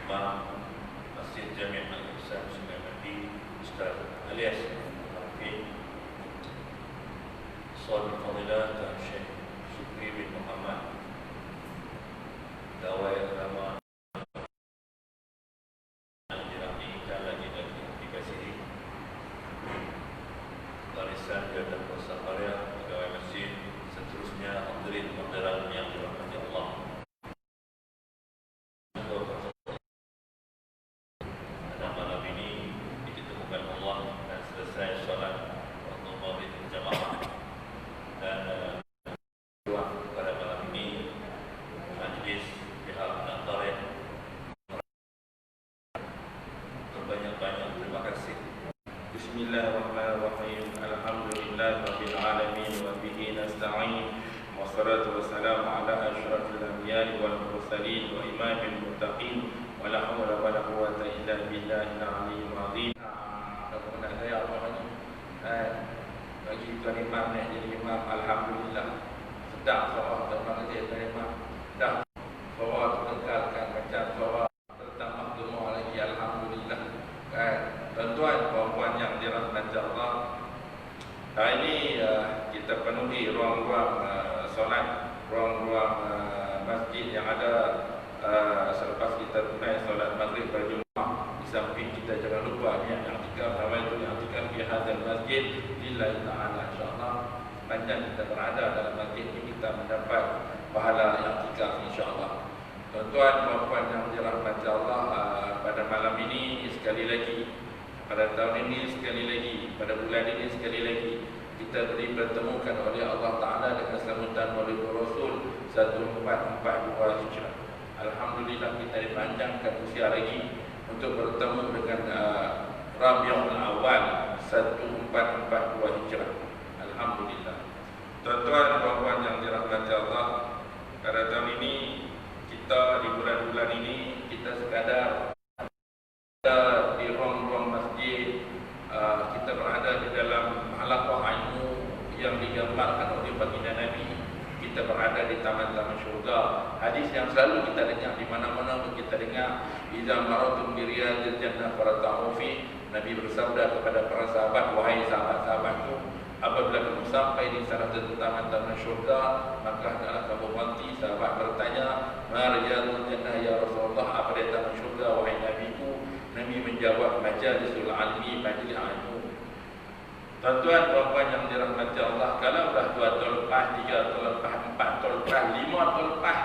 Imam Masjid Jami' Al-Ihsan Sungai Mandi, Ustaz Alias Al-Hafiz Sahabat Fadilah dan Syekh Syukri bin Muhammad, Dawai Agama yang dirahmikan lagi dan dikasihi, barisan jadwal bersaharia, pegawai masjid, seterusnya hadirin hadirat yang dirahmati Allah. Pada malam ini ditemukan Allah dan selesai solat waktu maghrib berjamaah, dan pada malam ini majlis pihak Natareh berbanyak-banyak terima kasih. Bismillahirrahmanirrahim. Alhamdulillahirabbil alamin wa bihi nasta'in. Wassalatu wassalamu ala asyrafil anbiya'i wal mursalin wa imamil muttaqin. Wa la haula wa la quwwata illa billahil aliyyil azim. Kepada saya apa ni? Bagi tuan imam ni jadi imam, alhamdulillah. Sedap suara terima kasih tuan imam. Dah suara terdengarkan macam suara bertambah gemar lagi, alhamdulillah. Tuan-tuan, puan-puan yang dirahmati Allah, hari ini kita penuhi ruang-ruang solat, ruang-ruang masjid yang ada selepas kita tunai solat maghrib berjemaah. Di samping kita jangan lupa niat i'tikaf, nama itu i'tikaf fi hadzal masjid lillahi ta'ala. Insyaallah panjang kita berada dalam masjid ini kita mendapat pahala i'tikaf insyaallah. Tuan-tuan, puan-puan yang dirahmati Allah, pada malam ini sekali lagi, pada tahun ini sekali lagi, pada bulan ini sekali lagi, kita dipertemukan oleh Allah Ta'ala dengan sambutan Maulid Rasul 1442 Hijrah. Alhamdulillah kita dipanjangkan usia lagi untuk bertemu dengan Rabiul Awal 1442 Hijrah. Alhamdulillah. Tuan-tuan, puan-puan yang dirahmati Allah, pada tahun ini kita di bulan-bulan ini kita sekadar di ruang-ruang masjid, kita berada di dalam halaqah ilmu yang digambarkan oleh baginda Nabi. Kita berada di taman-taman syurga. Hadis yang selalu kita dengar di mana-mana pun kita dengar, idza maratum bi riyadil jannah farta'u fi. Nabi bersabda kepada para sahabat, wahai sahabat-sahabatku, apabila kamu sampai di salah satu taman-taman syurga, maka hendaklah kamu berhenti. Sahabat bertanya, ma riyadul jannah ya Rasulullah, apa dia taman syurga wahai Nabiku? Nabi menjawab, majalisul ilmi, majlis ilmu. Tuan-tuan, puan-puan yang dirahmati Allah, kalau dah 2 tahun lepas, 3 tahun lepas, 4 tahun lepas, 5 tahun lepas,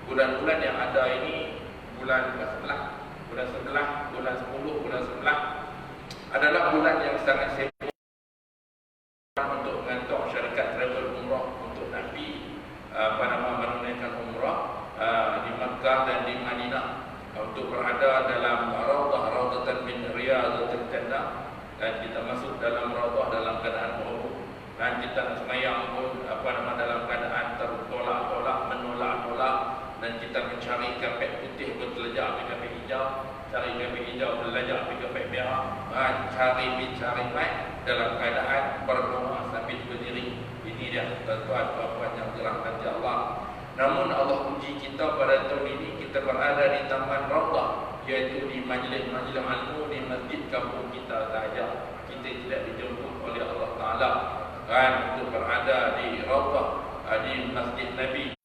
bulan-bulan yang ada ini, bulan 11, bulan 11, bulan 10, bulan 11 adalah bulan yang sangat sibuk untuk mengantar syarikat travel umrah untuk Nabi menunaikan umrah di Makkah dan di Madinah, untuk berada dalam raudhah min riyadhatil jannah, dan kita masuk dalam raudhah dalam keadaan berwudu, dan kita sembahyang pun dalam keadaan tertolak-tolak, menolak-tolak, dan kita mencari kapek putih bertelajak api kapek hijau, cari kapek hijau bertelajak api kapek merah, cari baik dalam keadaan berdoa sambil berdiri. Ini dia tuan-tuan, puan-puan yang dirahmati Allah. Namun Allah uji kita pada tahun ini, kita berada di taman raudhah, iaitu di majlis-majlis ilmu di masjid kampung kita sahaja. Kita tidak dijemput oleh Allah Ta'ala untuk berada di raudhah, di masjid Nabi,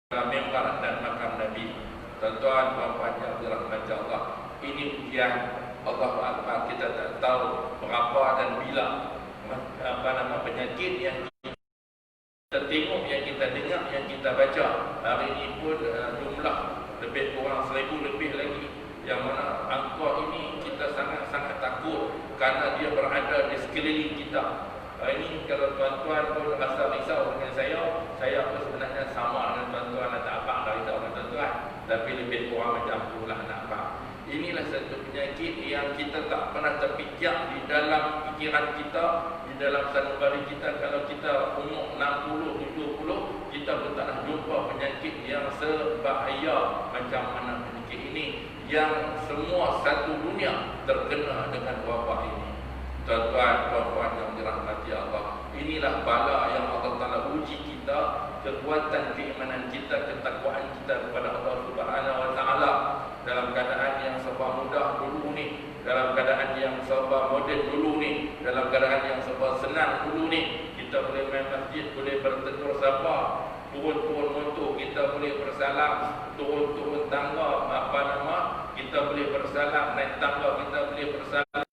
mimbar dan makam Nabi. Tuan-tuan, puan-puan yang dirahmati Allah, ini ujian Allah Ta'ala. Kita tak tahu berapa dan bila penyakit yang kita tengok, yang kita dengar, yang kita baca. Hari ini pun jumlah lebih kurang 1000 lebih lagi, yang mana angka ini kita sangat-sangat takut kerana dia berada di sekeliling kita. Ini kalau tuan-tuan pun rasa risau dengan saya pun sebenarnya sama dengan tuan-tuan, tak apa dah risau dengan tuan-tuan, tapi lebih kurang macam itulah nak apa. Inilah satu penyakit yang kita tak pernah terfikir di dalam fikiran kita, di dalam sanubari kita. Kalau kita umur 60, 70, kita pun tak nak jumpa penyakit yang sebahaya macam mana penyakit ini, yang semua satu dunia terkena dengan wabak ini. Tuan-tuan, puan-puan yang dirahmati Allah, inilah bala yang Allah Ta'ala uji kita, kekuatan keimanan kita, ketakwaan kita kepada Allah Subhanahu Wa Ta'ala dalam keadaan Ramadan dulu ni, dalam keadaan yang serba senang dulu ni, kita boleh main masjid, boleh bertegur sapa, turun-turun motor kita boleh bersalam, turun-turun tangga kita boleh bersalam, naik tangga kita boleh bersalam,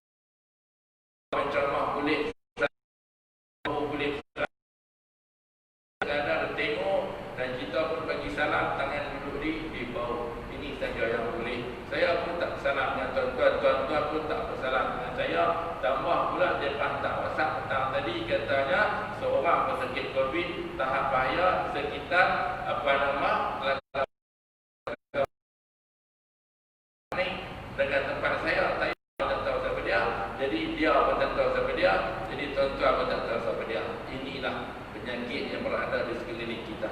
penceramah boleh ada tengok, dan kita pun bagi salam, tangan duduk di bawah. Ini saja yang boleh. Saya pun tak salam dengan tuan-tuan, tuan-tuan pun tak bersalam dengan saya. Tambah pula dia hantar WhatsApp petang tadi, katanya seorang pesakit COVID tahap bahaya sekitar dengan tempat saya tak tahu siapa dia. Jadi dia pun tak tahu siapa dia. Jadi tuan-tuan pun tak tahu siapa dia. Inilah penyakit yang berada di sekeliling kita.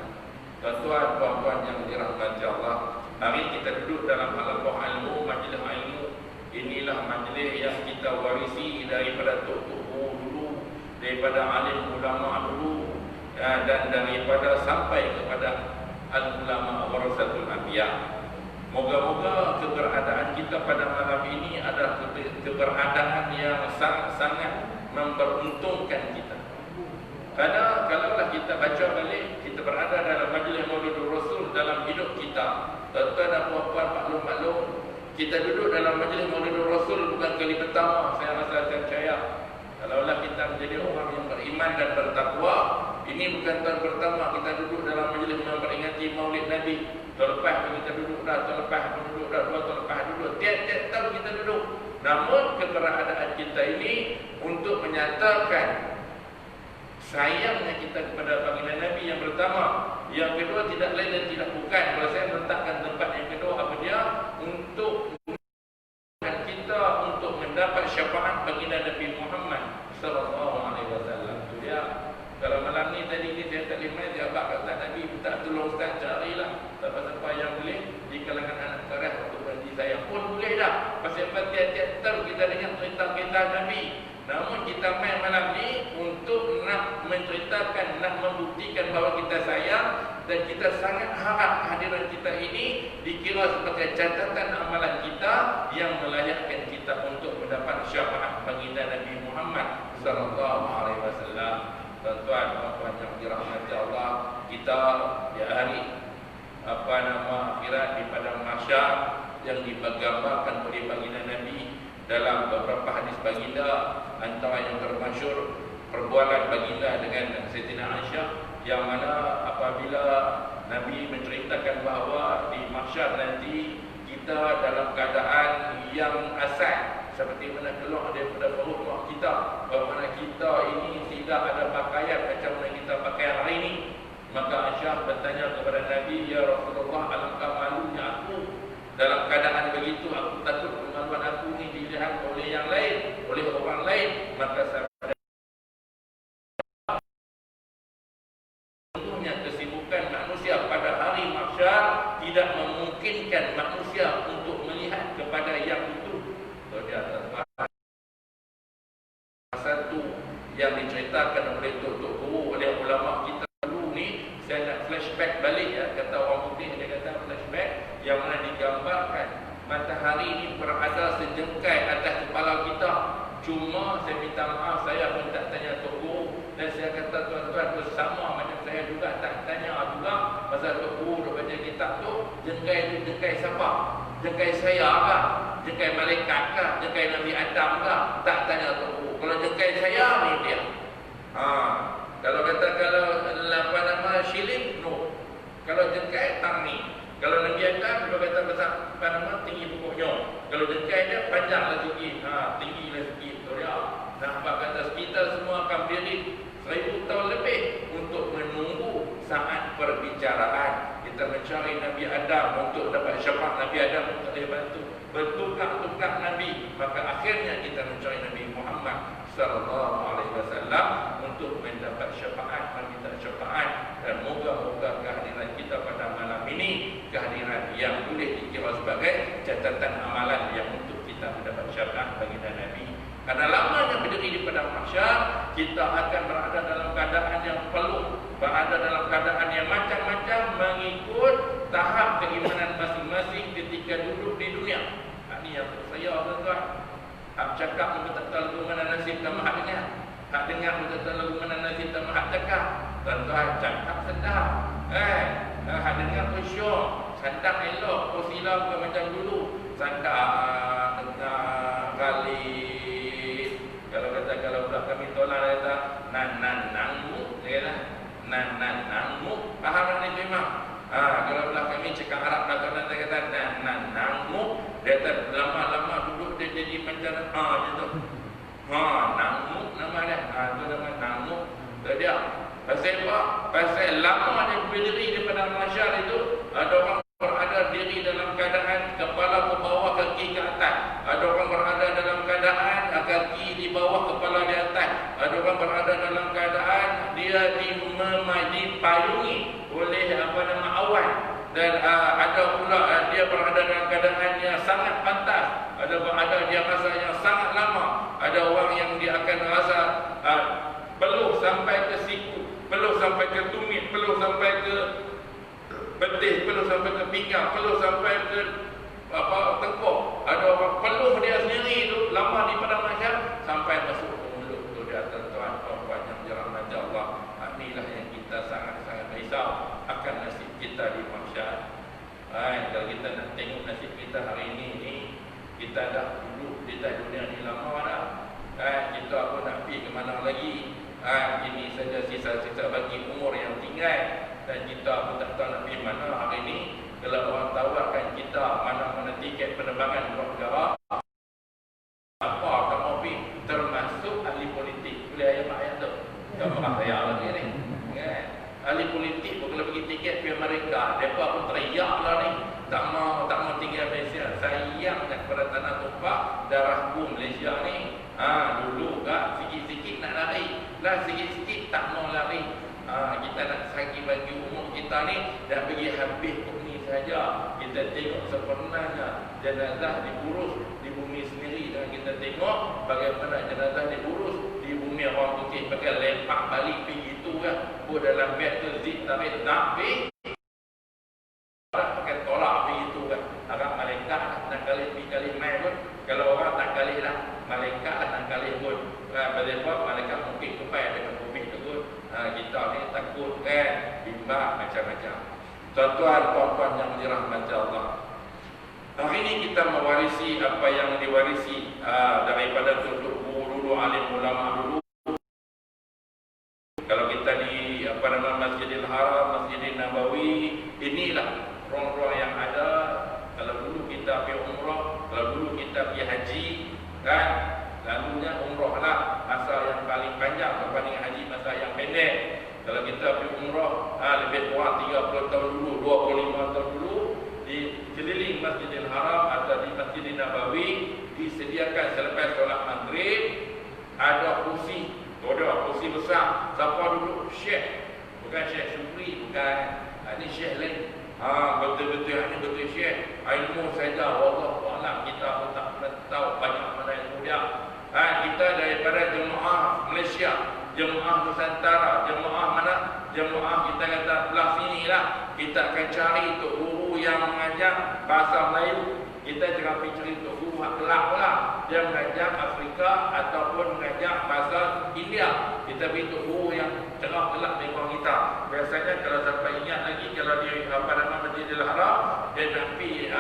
Tuan-tuan, puan-puan yang dirahmati Allah, mari kita duduk dalam halaqah ilmu, majlis ilmu. Inilah majlis yang kita warisi daripada tokoh dulu, daripada alim ulama dulu, dan daripada sampai kepada al-ulama warasatul anbiya. Moga-moga keberadaan kita pada malam ini adalah keberadaan yang sangat-sangat memberuntungkan kita. Karena kalaulah kita baca balik, kita berada dalam majlis Maulidur Rasul dalam hidup kita, tuan-tuan dan puan-puan, maklum-maklum, kita duduk dalam majlis Maulidur Rasul bukan kali pertama. Saya rasa akan percaya, kalaulah kita menjadi orang yang beriman dan bertakwa, ini bukan tahun pertama kita duduk dalam majlis memperingati Maulid Nabi. Tahun lepas kita duduk dah, tahun lepas duduk dah, 2 tahun lepas duduk, tiap-tiap tahun kita duduk. Namun keberadaan kita ini untuk menyatakan sayangnya kita kepada panggilan Nabi yang pertama. Yang kedua tidak lain dan tidak bukan, kalau saya meletakkan tempat yang kedua apa dia, untuk kita untuk mendapat syafaat baginda Nabi Muhammad sallallahu alaihi wasallam. Itu dia. Kalau malam ni tadi ni saya tak boleh main, dia abang kata Nabi minta tolong Ustaz carilah siapa-siapa yang boleh di kalangan anak keras untuk berhenti saya pun boleh dah. Pasal tiap-tiap tahun kita dengar cerita kisah Nabi. Namun kita main malam ni untuk nak menceritakan, nak membuktikan bahawa kita sayang dan kita sangat harap kehadiran kita ini dikira sebagai catatan amalan kita yang melayakkan kita untuk mendapat syafaat baginda Nabi Muhammad sallallahu alaihi wasallam. Tuan-tuan, puan-puan yang dirahmati Allah, kita di hari akhirat di padang mahsyar yang digambarkan oleh baginda Nabi dalam beberapa hadis baginda, antara yang termasyhur perbualan baginda dengan Sayyidatina Aisyah, yang mana apabila Nabi menceritakan bahawa di mahsyar nanti kita dalam keadaan yang asal, seperti mana keluar daripada perut mak kita, bagaimana kita ini tidak ada pakaian macam mana kita pakai hari ini. Maka Aisyah bertanya kepada Nabi, ya Rasulullah, alangkah malunya aku dalam keadaan begitu. Aku takut kemaluan aku ini dilihat oleh yang lain, oleh orang lain. Maka sesungguhnya kesibukan manusia pada hari mahsyar tidak memungkinkan manusia untuk melihat kepada yang itu. Satu yang diceritakan oleh Tok Guru, oleh ulama kita dulu ni, saya nak flashback balik ya, kata orang putih dia kata flashback, yang mana digambarkan matahari ini berada sejengkai atas kepala kita. Cuma saya minta maaf, saya pun tak tanya Tok Guru, dan saya kata tuan-tuan bersama macam saya juga tak tanya juga pasal Tok Guru duk baca kitab tu, jengkai tu jengkai siapa? Jengkai saya kah? Jengkai malaikat kah? Jengkai Nabi Adam kah? Tak tanya Tok Guru. Kalau jengkai saya ni dia. Kalau kata kalau syirik, no. Kalau jengkai tang ni. Kalau Nabi Adam dia kata besar tinggi pokoknya. Kalau jengkai dia panjanglah sikit, tinggilah sikit. Tu dia. Nah, abang kata kita semua akan berdiri 1000 tahun lebih untuk menunggu saat perbicaraan. Kita mencari Nabi Adam untuk dapat syafaat Nabi Adam untuk dia bantu. Bertukar-tukar Nabi. Maka akhirnya kita mencari Nabi Muhammad sallallahu alaihi wasallam untuk mendapat syafaat, meminta syafaat. Dan moga-moga kehadiran kita pada malam ini kehadiran yang boleh dikira sebagai catatan amalan yang untuk kita mendapat syafaat baginda Nabi. Karena lamanya berdiri di padang mahsyar, kita akan berada dalam keadaan yang peluh, berada dalam keadaan yang macam-macam mengikut tahap keimanan masing-masing ketika duduk di dunia. Ini yang untuk saya, tuan-tuan. cakap muka tak tahu lagu mana nasib tak mahat dengar. Hak dengar muka tak tahu lagu mana nasib tak mahat cakap. Tuan-tuan cakap sedap. Hak dengar pun syok. Santak elok. Posila bukan macam dulu. Santak dengar kali. Kalau budak kami tolak dia kata nangmu. Dia kata nangmu. Faham tak ni memang? Kalau belah kami cakap Arab belakang dia kata nangmu. Dia kata lama-lama duduk dia jadi macam gitu. Nangmu nama dia. Itu nama nangmu. Itu dia. Pasal apa? Pasal lama dia berdiri daripada masyarakat itu, ada orang berada diri dalam keadaan kepala ke bawah, kaki ke atas. Ada orang berada dalam keadaan kaki di bawah, kepala di atas. Ada orang berada dalam keadaan dia dipayungi oleh awan. Dan ada pula dia berada dalam keadaan yang sangat pantas. Ada dia rasa yang sangat lama. Ada orang yang dia akan rasa peluh sampai ke siku, peluh sampai ke tumit, peluh sampai ke betis, peluh sampai ke pinggang, peluh sampai ke tengkuk. Ada orang peluh dia sendiri tu lama di padang mahsyar sampai masuk ke mulut tu. Dia tuan-tuan puan yang dirahmati Allah. Inilah yang kita sangat-sangat risau akan nasib kita di mahsyar. Kalau kita nak tengok nasib kita hari ini kita dah duduk di dunia ni lama dah. Kita apa nak pergi ke mana lagi? Ini saja sisa-sisa bagi umur yang tinggal. Dan kita pun tak tahu nak pergi mana hari ini. Kalau orang tawarkan kita mana-mana tiket penerbangan luar negara, apa tak mau pergi, termasuk ahli politik. Boleh ayat tu. Tak makan saya lagi ni. Ahli politik pun kalau pergi tiket pergi Amerika, mereka pun teriak lah ni. Tak mau tinggal Malaysia. Sayang kepada tanah tumpah darahku Malaysia ni. Dulu kak sikit-sikit nak lari. Lah sikit-sikit tak mau lari. Kita nak bagi umur kita ni dah pergi habis ni saja. Kita tengok sebenarnya jenazah diurus di bumi sendiri, dan kita tengok bagaimana jenazah diurus di bumi orang putih. Pakai lempak balik pergi itu kan. Dalam beg tu zip tarik tapi pakai tolak pergi itu kan. Agak malaikat nak kali main pun. Kalau orang tak kali lah, malaikat nak kali pun. Sebab malaikat mungkin kepai dengan bumi tu pun. Kita ni takut kan, bimbang macam-macam. Tuan-tuan, puan-puan yang dirahmati Allah, hari ini kita mewarisi apa yang diwarisi daripada tutup dulu, alim ulama dulu. Kalau kita di Masjidil Haram, Masjidil Nabawi, inilah ruang-ruang yang ada. Kalau dulu kita pergi umrah, kalau dulu kita pergi haji, kan? Lalunya umrah lah masa yang paling panjang berbanding haji masa yang pendek. Kalau kita pergi umrah lebih kurang 30 tahun dulu, 25 tahun dulu, di keliling Masjidil Haram atau di Masjidil Nabawi disediakan selepas solat maghrib ada kursi. Ada kursi besar. Siapa duduk? Syekh. Bukan Syekh Syukri, bukan. Ini Syekh lain. Betul-betul ini betul Syekh. Ilmu saja wallahu kita pun tak pernah tahu banyak mana ilmu dia. Kita daripada jemaah Malaysia, jemaah Nusantara, jemaah mana? Jemaah kita kata belah sini lah. Kita akan cari untuk guru yang mengajar bahasa Melayu. Kita jangan pergi cari untuk guru hak kelak pula. Dia mengajar Afrika ataupun mengajar bahasa India. Kita pergi untuk guru yang cerah kelak di bawah kita. Biasanya kalau sampai ingat lagi, kalau di Masjidil Haram, dia nak pergi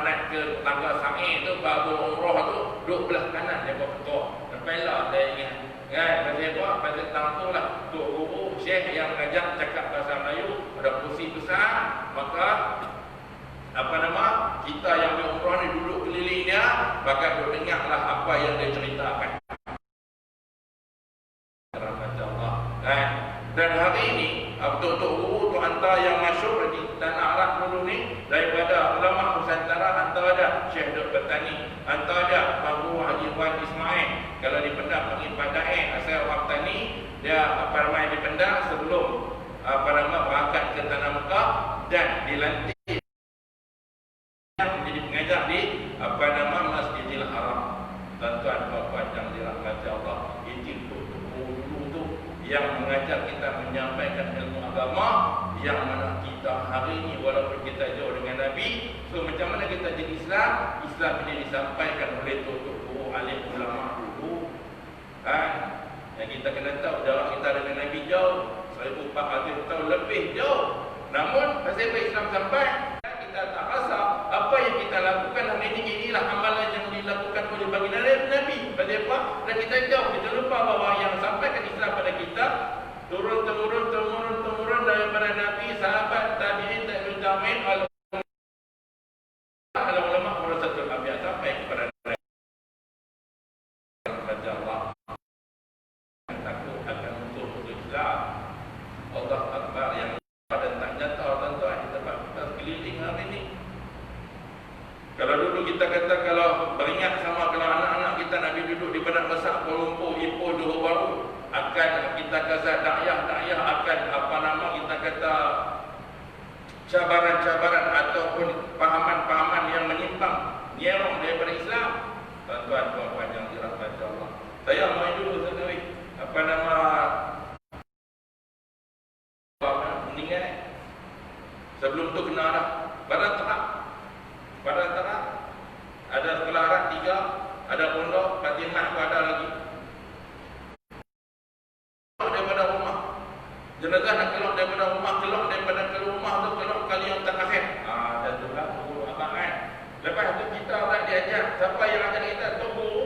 naik ke tangga Sangir tu, baru umrah tu, duduk belah kanan dia buat ketua. Sampai lah dia ingat. Pasal apa? Pasal tahun tu lah Tok Guru, Syekh yang mengajar cakap bahasa Melayu, ada kursi besar. Maka kita yang berumrah ni duduk keliling dia, maka duduk dengarlah apa yang dia ceritakan. Dan hari ini Tok Guru tu antara yang masyhur di tanah Arab dulu ni, daripada ulama Nusantara antara ada Syekh Dr. Petani, antara ada Pak Guru Haji Wan Ismail. Kalau di Pendah panggil Padai, asal orang Petani, dia di Pendah sebelum berangkat ke Tanah Mekah dan dilantik menjadi pengajar di Masjidil Haram. Tuan-tuan, puan-puan yang dirahmati Allah, itu dulu tu yang mengajar kita menyampaikan ilmu agama, yang mana kita hari ini walaupun kita jauh dengan Nabi, so macam mana kita jadi Islam ini disampaikan oleh Tok guru alim ulama dulu. Yang kita kena tahu jarak kita dengan Nabi jauh, 1400 tahun lebih jauh. Namun pasal Islam sampai, kita tak rasa apa yang kita lakukan hari ini, inilah amalan yang dilakukan oleh baginda Nabi. Pasal apa? Dan kita jauh, kita lupa bahawa yang sampaikan Islam pada kita turun-temurun daripada Nabi, sahabat, tabi'in, tabi'in, ulama warasatul anbiya sampai kepada Nabi. Allah takut akan untuk Islam. Allah Akbar yang pada tak nyata tuan-tuan di tempat kita keliling hari ini. Kalau dulu kita kata, kalau beringat sama kalau anak-anak kita Nabi duduk di Padang Besar, Kuala Lumpur, Ipoh, Johor Bahru, akan kita kata dakwah akan apa nama kita kata cabaran-cabaran ataupun pahaman-pahaman yang menyimpang nyerong daripada Islam. Tuan-tuan, puan-puan yang dirahmati Allah, saya main dulu sekali apa nama meninggal. Sebelum tu kena dah Badan Terang ada sekolah Arab 3, ada pondok Fatimah pun ada lagi. Daripada rumah jenazah nak keluar daripada rumah, keluar tu keluar kali yang terakhir. Dan tu lah guru abang kan. Lepas tu kita orang diajar, siapa yang ajar kita tu guru.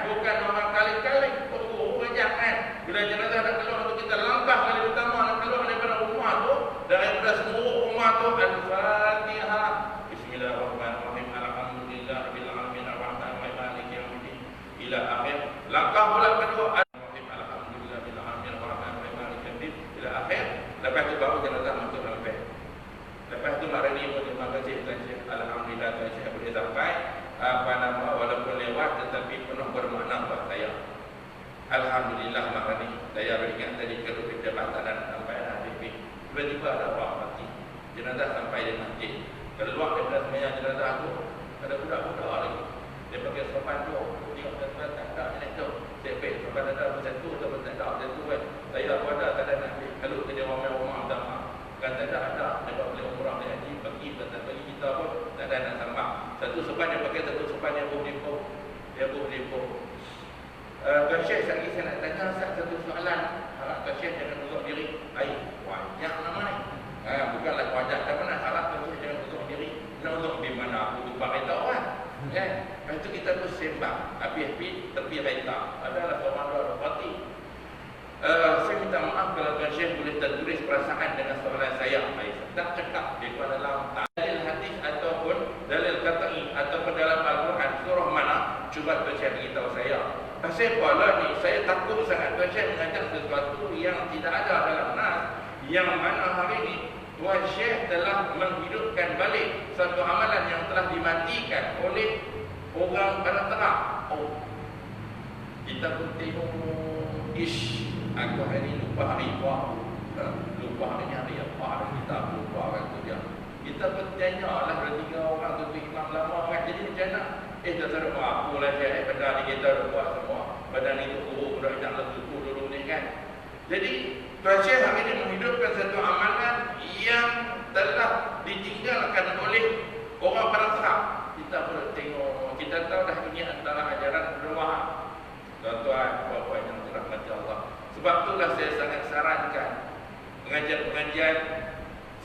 Bukan orang kali-kali tu guru ajar kan. Bila jenazah nak keluar tu kita langkah kali pertama nak keluar daripada rumah tu, daripada seluruh rumah tu Al-Fatihah. Bismillahirrahmanirrahim. Alhamdulillahirabbil alamin arrahmanirrahim maliki yaumiddin ila akhir. Langkah pula kedua lepas tu baru jenazah masuk dalam beg. Lepas tu mak Rani pun terima kasih Tuan Syekh. Alhamdulillah Tuan Syekh boleh sampai apa nama walaupun lewat tetapi penuh bermakna buat saya. Alhamdulillah mak Rani. Saya beringat tadi kalau kita batalan sampai hadis tiba-tiba ada orang mati. Jenazah sampai di masjid. Keluar daripada sembahyang jenazah tu ada budak-budak lagi. Dia pakai sopan tu. Tengok tuan-tuan tak ada ni tu. Saya pergi sopan ada satu atau tak ada satu kan. Saya pun ada tak ada nak ambil. Kalau kerja rumah sama kan tak ada dia boleh umrah dia haji bagi kita pun tak ada nak sambang. Satu sopan dia pakai, satu sopan dia berlimpah. Tuan Syekh saya nak tanya satu soalan. Harap Tuan Syekh jangan uzur diri. Wajah nama ni. Bukanlah wajah tak pernah. Harap Tuan Syekh jangan uzur diri. Nak uzur di mana aku lupa kereta orang. Lepas tu kita tu sembang habis-habis tepi kereta adalah komando parti. Saya minta maaf kalau Tuan Syekh boleh tertulis perasaan dengan soalan saya. Tak cakap di dalam dalil hadis ataupun dalil qat'i ataupun dalam Al-Quran surah mana, cuba Tuan Syekh beritahu saya. Pasal apa ni? Saya takut sangat Tuan Syekh mengajar sesuatu yang tidak ada dalam nas, yang mana hari ini Tuan Syekh telah menghidupkan balik satu amalan yang telah dimatikan oleh orang Badan Terang. Kita pun tengok aku hari ini lupa hari apa. Lupa hari ini hari apa. Kita lupa orang tu dia. Kita bertanya lah ada 3 orang tu imam lama kan. Jadi macam mana? Tak tahu aku lah saya. Badan ni kita dah buat semua. Badan ni tu buruk. Dah tak letup dulu ni kan. Jadi Tuan Syekh hari ini menghidupkan satu amalan yang telah ditinggalkan oleh orang Badan Terang. Kita perlu tengok. Kita tahu dah ini antara ajaran berwah. Tuan-tuan, puan-puan yang dirahmati Allah. Sebab itulah saya sangat sarankan pengajian-pengajian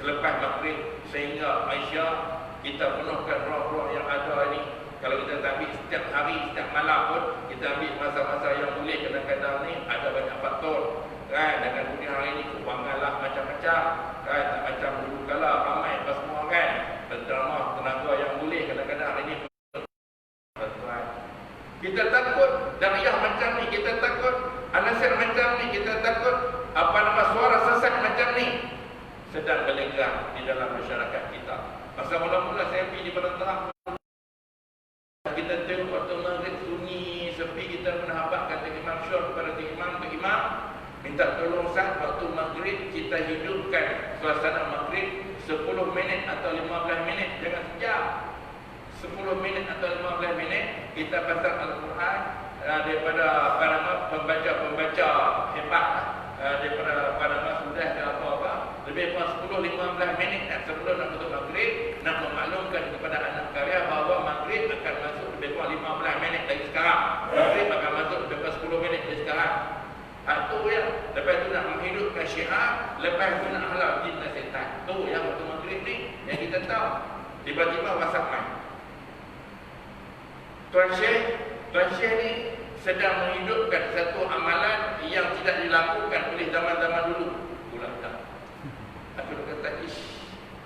selepas maghrib sehingga Aisyah kita penuhkan roh-roh yang ada ini. Kalau kita ambil setiap hari, setiap malam pun kita ambil masa-masa yang boleh. Kadang-kadang ni ada banyak faktor kan. Dengan dunia hari ini kewanganlah macam-macam kan. Tak macam dulu kala ramai apa semua kan. Penceramah tenaga yang boleh. Kadang-kadang hari ini kita takut dakwah macam ni, kita takut anasir macam ni, kita takut apa nama suara sesat macam ni sedang berlenggang di dalam masyarakat kita. Masa mula-mula saya pergi di Badan Terang, kita tengok waktu maghrib sunyi sepi, kita menahabak kata Imam Syur kepada imam minta tolong saat waktu maghrib kita hidupkan suasana maghrib 10 minit atau 15 minit, jangan sejam. 10 minit atau 15 minit kita baca Al-Quran daripada apa nama pembaca-pembaca hebat daripada apa nama sudah ke apa-apa lebih kurang 10-15 minit sebelum nak tutup maghrib, nak memaklumkan kepada anak karya bahawa maghrib akan masuk lebih kurang 15 minit Syiah, lepas tu nak halal cinta setan. Tu yang waktu maghrib ni yang kita tahu. Tiba-tiba WhatsApp main. Tuan Syekh ni sedang menghidupkan satu amalan yang tidak dilakukan oleh zaman-zaman dulu. Pula tak. Aku kata,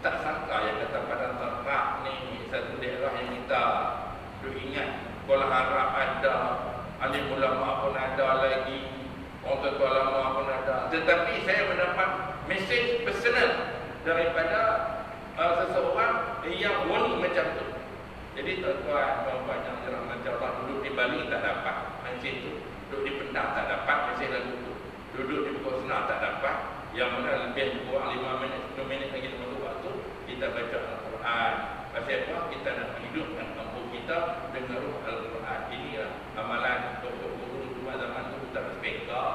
tak sangka yang kata Padang Tarkah ni satu daerah yang kita duk ingat. Kuala Harap ada, alim ulama pun ada lagi, orang tua lama pun ada. Tetapi saya mendapat mesej personal daripada seseorang yang warning macam tu. Jadi tuan-tuan, banyak dirahmati Allah, duduk di Bali tak dapat mesej tu, duduk di Penang tak dapat mesej lagu tu, duduk di Pukul Senang tak dapat. Yang mana lebih kurang 5 minit, 10 minit lagi lepas waktu kita baca Al-Quran. Pasal apa? Kita nak menghidupkan kampung kita dengan ruh Al-Quran. Inilah amalan untuk guru dua zaman dulu tak speaker.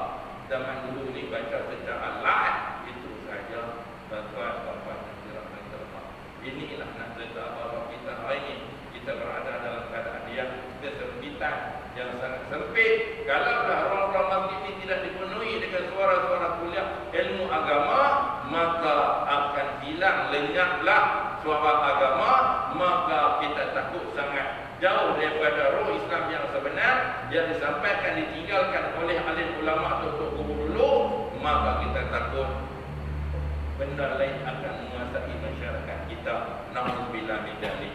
Zaman dulu ni baca secara live. Itu saja. Tuan-tuan yang dirahmati Allah. Inilah nak cerita bahawa kita hari ini kita berada dalam keadaan yang kesempitan, yang sangat sempit. Kalaulah ruang-ruang masjid ini tidak dipenuhi dengan suara-suara kuliah ilmu agama, maka akan hilang lenyaplah suara agama. Maka kita takut sangat jauh daripada roh Islam yang sebenar yang disampaikan, ditinggalkan oleh alim ulama untuk guru dulu. Maka kita takut benda lain akan menguasai masyarakat kita. Na'udzubillah min dzalik.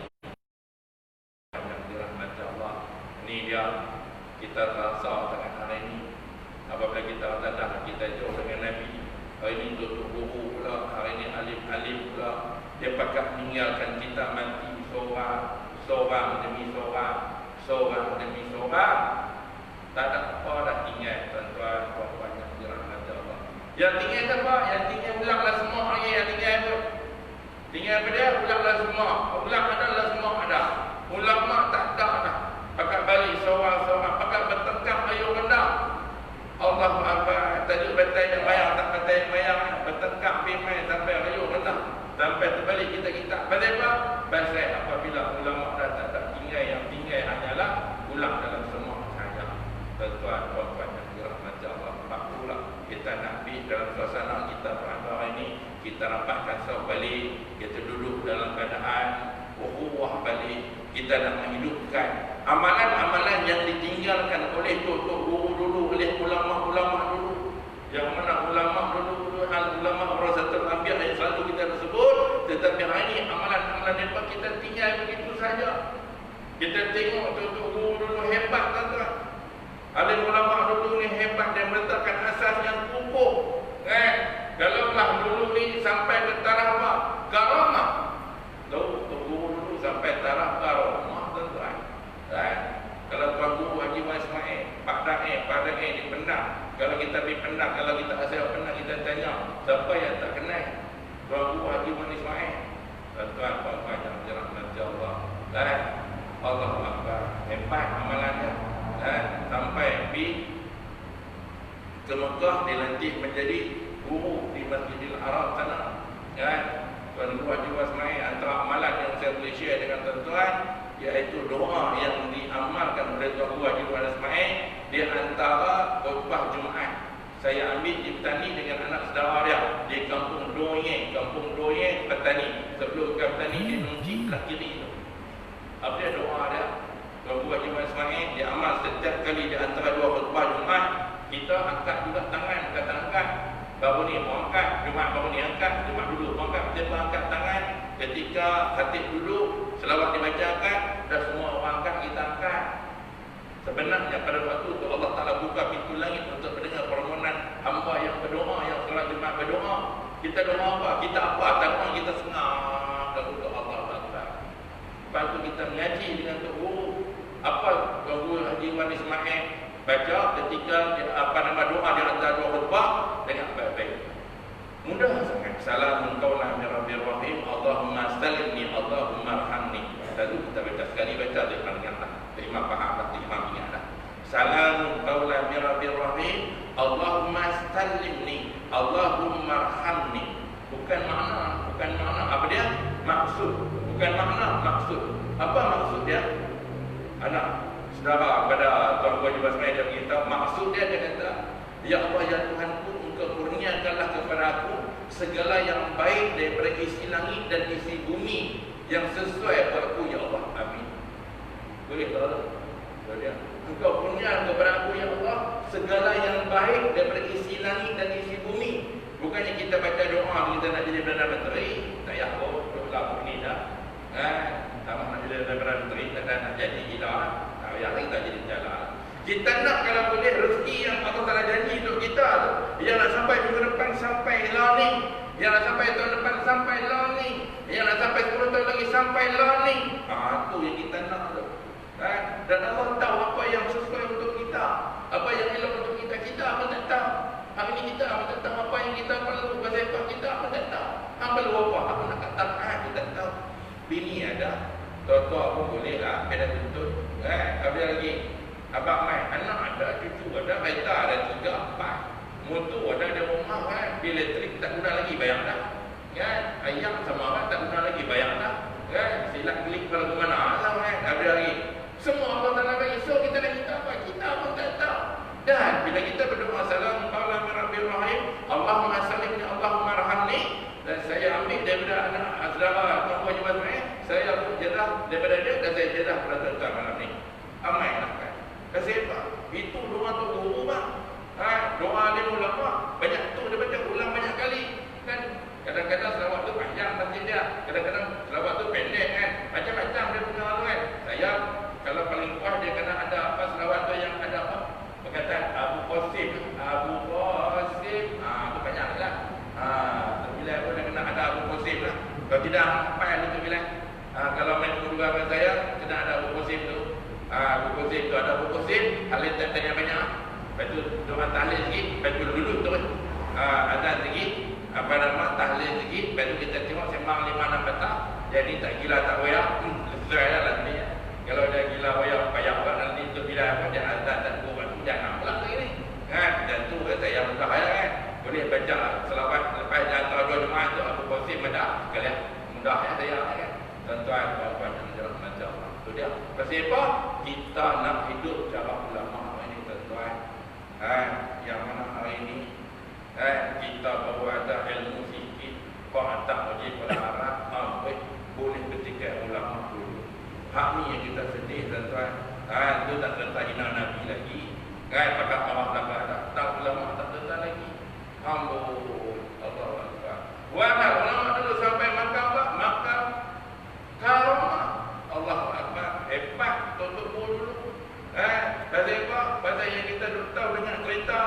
Yang dirahmati Allah, ini dia kita rasa dengan hari ini. Apabila kita datang, kita jauh dengan Nabi. Hari ini tutup guru pula, hari ini alim-alim pula. Dia pakat meninggalkan kita mati seorang demi seorang. Tak ada apa dah tinggal, tuan-tuan, puan-puan yang dirahmati Allah. Yang tinggal apa? Yang tinggal ulanglah semua hari yang tinggal tu. Tinggal apa dia? Ulanglah semua. Ulang adalah semua ada. Ulama tak ada dah. Pakat balik seorang-seorang, pakat bertengkar ayo rendah. Allahu Akbar. Tajuk batai yang bayang tak batai yang bayang, bertengkar pimai sampai ayo rendah. Sampai terbalik kita. Pasal apa? Pasal apabila ulama dah tak tinggal, yang tinggal hanyalah ulang dalam semua sahaja. Tuan-tuan, puan-puan yang dirahmati Allah, pula kita nak pergi dalam suasana kita pada hari ini, kita rapatkan sahur balik, kita duduk dalam keadaan ukhuwah balik, kita nak menghidupkan amalan-amalan yang ditinggalkan oleh tok-tok guru dulu, oleh ulama-ulama dulu. Yang mana ulama dulu, ulama warasatul anbiya yang selalu kita sebut, tetapi hari ini amalan-amalan mereka kita tinggal begitu saja. Kita tengok tok-tok guru dulu hebat, tuan-tuan. Alim ulama dulu ni hebat, dia meletakkan asas yang kukuh. Kalaulah dulu ni sampai ke taraf apa? Karamah. Tahu guru dulu sampai taraf karamah, tuan-tuan. Kalau tuan guru Haji Wan Ismail, Pak Dae di Penang. Kalau kita pergi Penang, kalau kita asal Penang, kita tanya, siapa yang tak kenal tuan guru Haji Wan Ismail? Tuan-tuan, puan-puan yang dirahmati Allah. Allahu Akbar. Hebat amalannya. Sampai ke Mekah, dilantik menjadi guru di Masjidil Haram sana. Tuan Guru Haji Wan Ismail, antara amalan yang saya boleh share dengan tuan-tuan, iaitu doa yang diamalkan oleh Tuan Guru Haji Wan Ismail di antara khutbah Jumaat. Saya ambil di Petani dengan anak saudara dia di Kampung Doye, Petani. Sebelum ke Petani, di Nunci, belah kiri itu. Apa dia doa dia? Tuan Guru Haji Wan Ismail, dia amal setiap kali di antara dua khutbah Jumaat. Kita angkat juga tangan, kata angkat. Baru ni mau angkat, Jumaat baru ni angkat, Jumaat dulu mau angkat, kita angkat tangan. Ketika khatib dulu, selawat dibacakan, dah semua orang angkat, kita angkat. Sebenarnya pada waktu itu Allah Ta'ala buka pintu langit untuk mendengar permohonan hamba yang berdoa, yang salat Jumaat berdoa. Kita doa apa? Kita apa? Tangan kita sengah dan untuk Allah Ta'ala. Lepas itu kita mengaji dengan Tok Guru. Apa Tok Guru Haji Wan Ismail baca ketika doa di antara dua khutbah dengan baik-baik. Mudah sangat. Salamun qaulan min rabbir rahim. Allahumma salimni, Allahumma arhamni. Lalu kita baca sekali, baca dengan ingatlah. Imam faham, imam ingatlah. Salamun qaulan min rabbir rahim. Allahumma salimni, Allahumma arhamni. Bukan makna apa dia? Maksud. Bukan makna, maksud. Apa maksud dia? Anak saudara pada Tuan Guru Haji Wan Ismail dia beritahu, maksud dia kata Ya Allah, ya Tuhanku, Engkau kurniakanlah kepada aku segala yang baik daripada isi langit dan isi bumi yang sesuai buatku, ya Allah. Amin. Boleh tak? Boleh. Engkau kurniakan kepada aku, ya Allah, segala yang baik daripada isi langit dan isi bumi. Bukannya kita baca doa kita nak jadi Perdana Menteri, tak payah kau lagu ni dah. Tak nak jadi Perdana Menteri, tak nak jadi gila. Tak payah kita jadi jalan. Kita nak kalau boleh rezeki yang Allah Taala janji untuk kita tu, yang nak sampai minggu depan sampai lah ni, yang nak sampai tahun depan sampai lah ni, yang nak sampai 10 tahun lagi sampai lah ni. Tu yang kita nak tu. Dan Allah tahu apa yang sesuai untuk kita, apa yang elok untuk kita. Kita pun tak tahu. Hari ni kita pun tak tahu apa yang kita perlu. Pasal kita pun tak tahu. Hang perlu apa? Aku nak kata kita tak tahu. Bini ada, tua-tua pun boleh lah, kena tuntut. Habis lagi abang main, anak ada, cucu ada, kereta ada 3, 4, motor ada rumah kan, bil elektrik tak guna lagi, bayar dah kan, ayam sama kan, tak guna lagi, bayar dah kan, silap klik pada ke mana lah kan, ada lagi semua Allah Ta'ala bagi. So kita nak minta apa? Kita pun tak tahu. Dan bila kita berdoa salam qala min rabbil rahim, Allahumma sallimni Allahumma arhamni, dan saya ambil daripada anak Azra atau Haji Basmi, saya pun jedah daripada dia, dan saya jedah pada tuan malam ni. Amai lah kan. Kasih apa? Itu doa tu guru bang. Doa alim ulama banyak tu dia baca ulang banyak kali kan. Kadang-kadang selawat tu panjang nanti dia, kadang-kadang selawat tu pendek kan. Macam-macam dia punya tu kan. Saya kalau paling puas dia kena ada apa selawat tu yang ada apa? Perkataan Abu Qasim. Abu Qasim. Tu banyak lah. Bila pun dia kena ada Abu Qasim lah. Kalau tidak apa yang itu bilang. Kalau main kedua dengan saya kena ada Abu Qasim tu. Abu Qasim tu ada Abu Qasim, halil tanya banyak. Lepas tu doa tahlil sikit, lepas tu duduk terus. Azan sikit, apa nama tahlil sikit, lepas tu kita tengok sembang 5-6 petang. Jadi tak gila tak waya, sesuai lah nantinya. Kalau dia gila waya payah buat nanti tu bila apa dia azan dan buat tu jangan pula begini. Kan? Dan tu kata yang mudah kan. Boleh baca selawat lepas dia hantar 2 jemaah tu Abu Qasim mudah. Kalian mudah ya saya kan. Tuan-tuan puan-puan yang dirahmati Allah. Itu dia. Pasal apa? Kita nak hidup cara ulama ini tuan-tuan. Yang mana hari ini kita baru ada ilmu sikit, kau hantar wajib pada Arab, boleh ketika ulama dulu. Hak ni yang kita sedih tuan-tuan. Itu tak tentang hina Nabi lagi. Pakai Allah tak ulama tak tentang lagi. Allah Akbar. Wala ulama dulu sampai Makkah karamah. Allahu Akbar. Hebat tutup dulu. Pasal apa? Pasal yang kita tahu dengan kereta.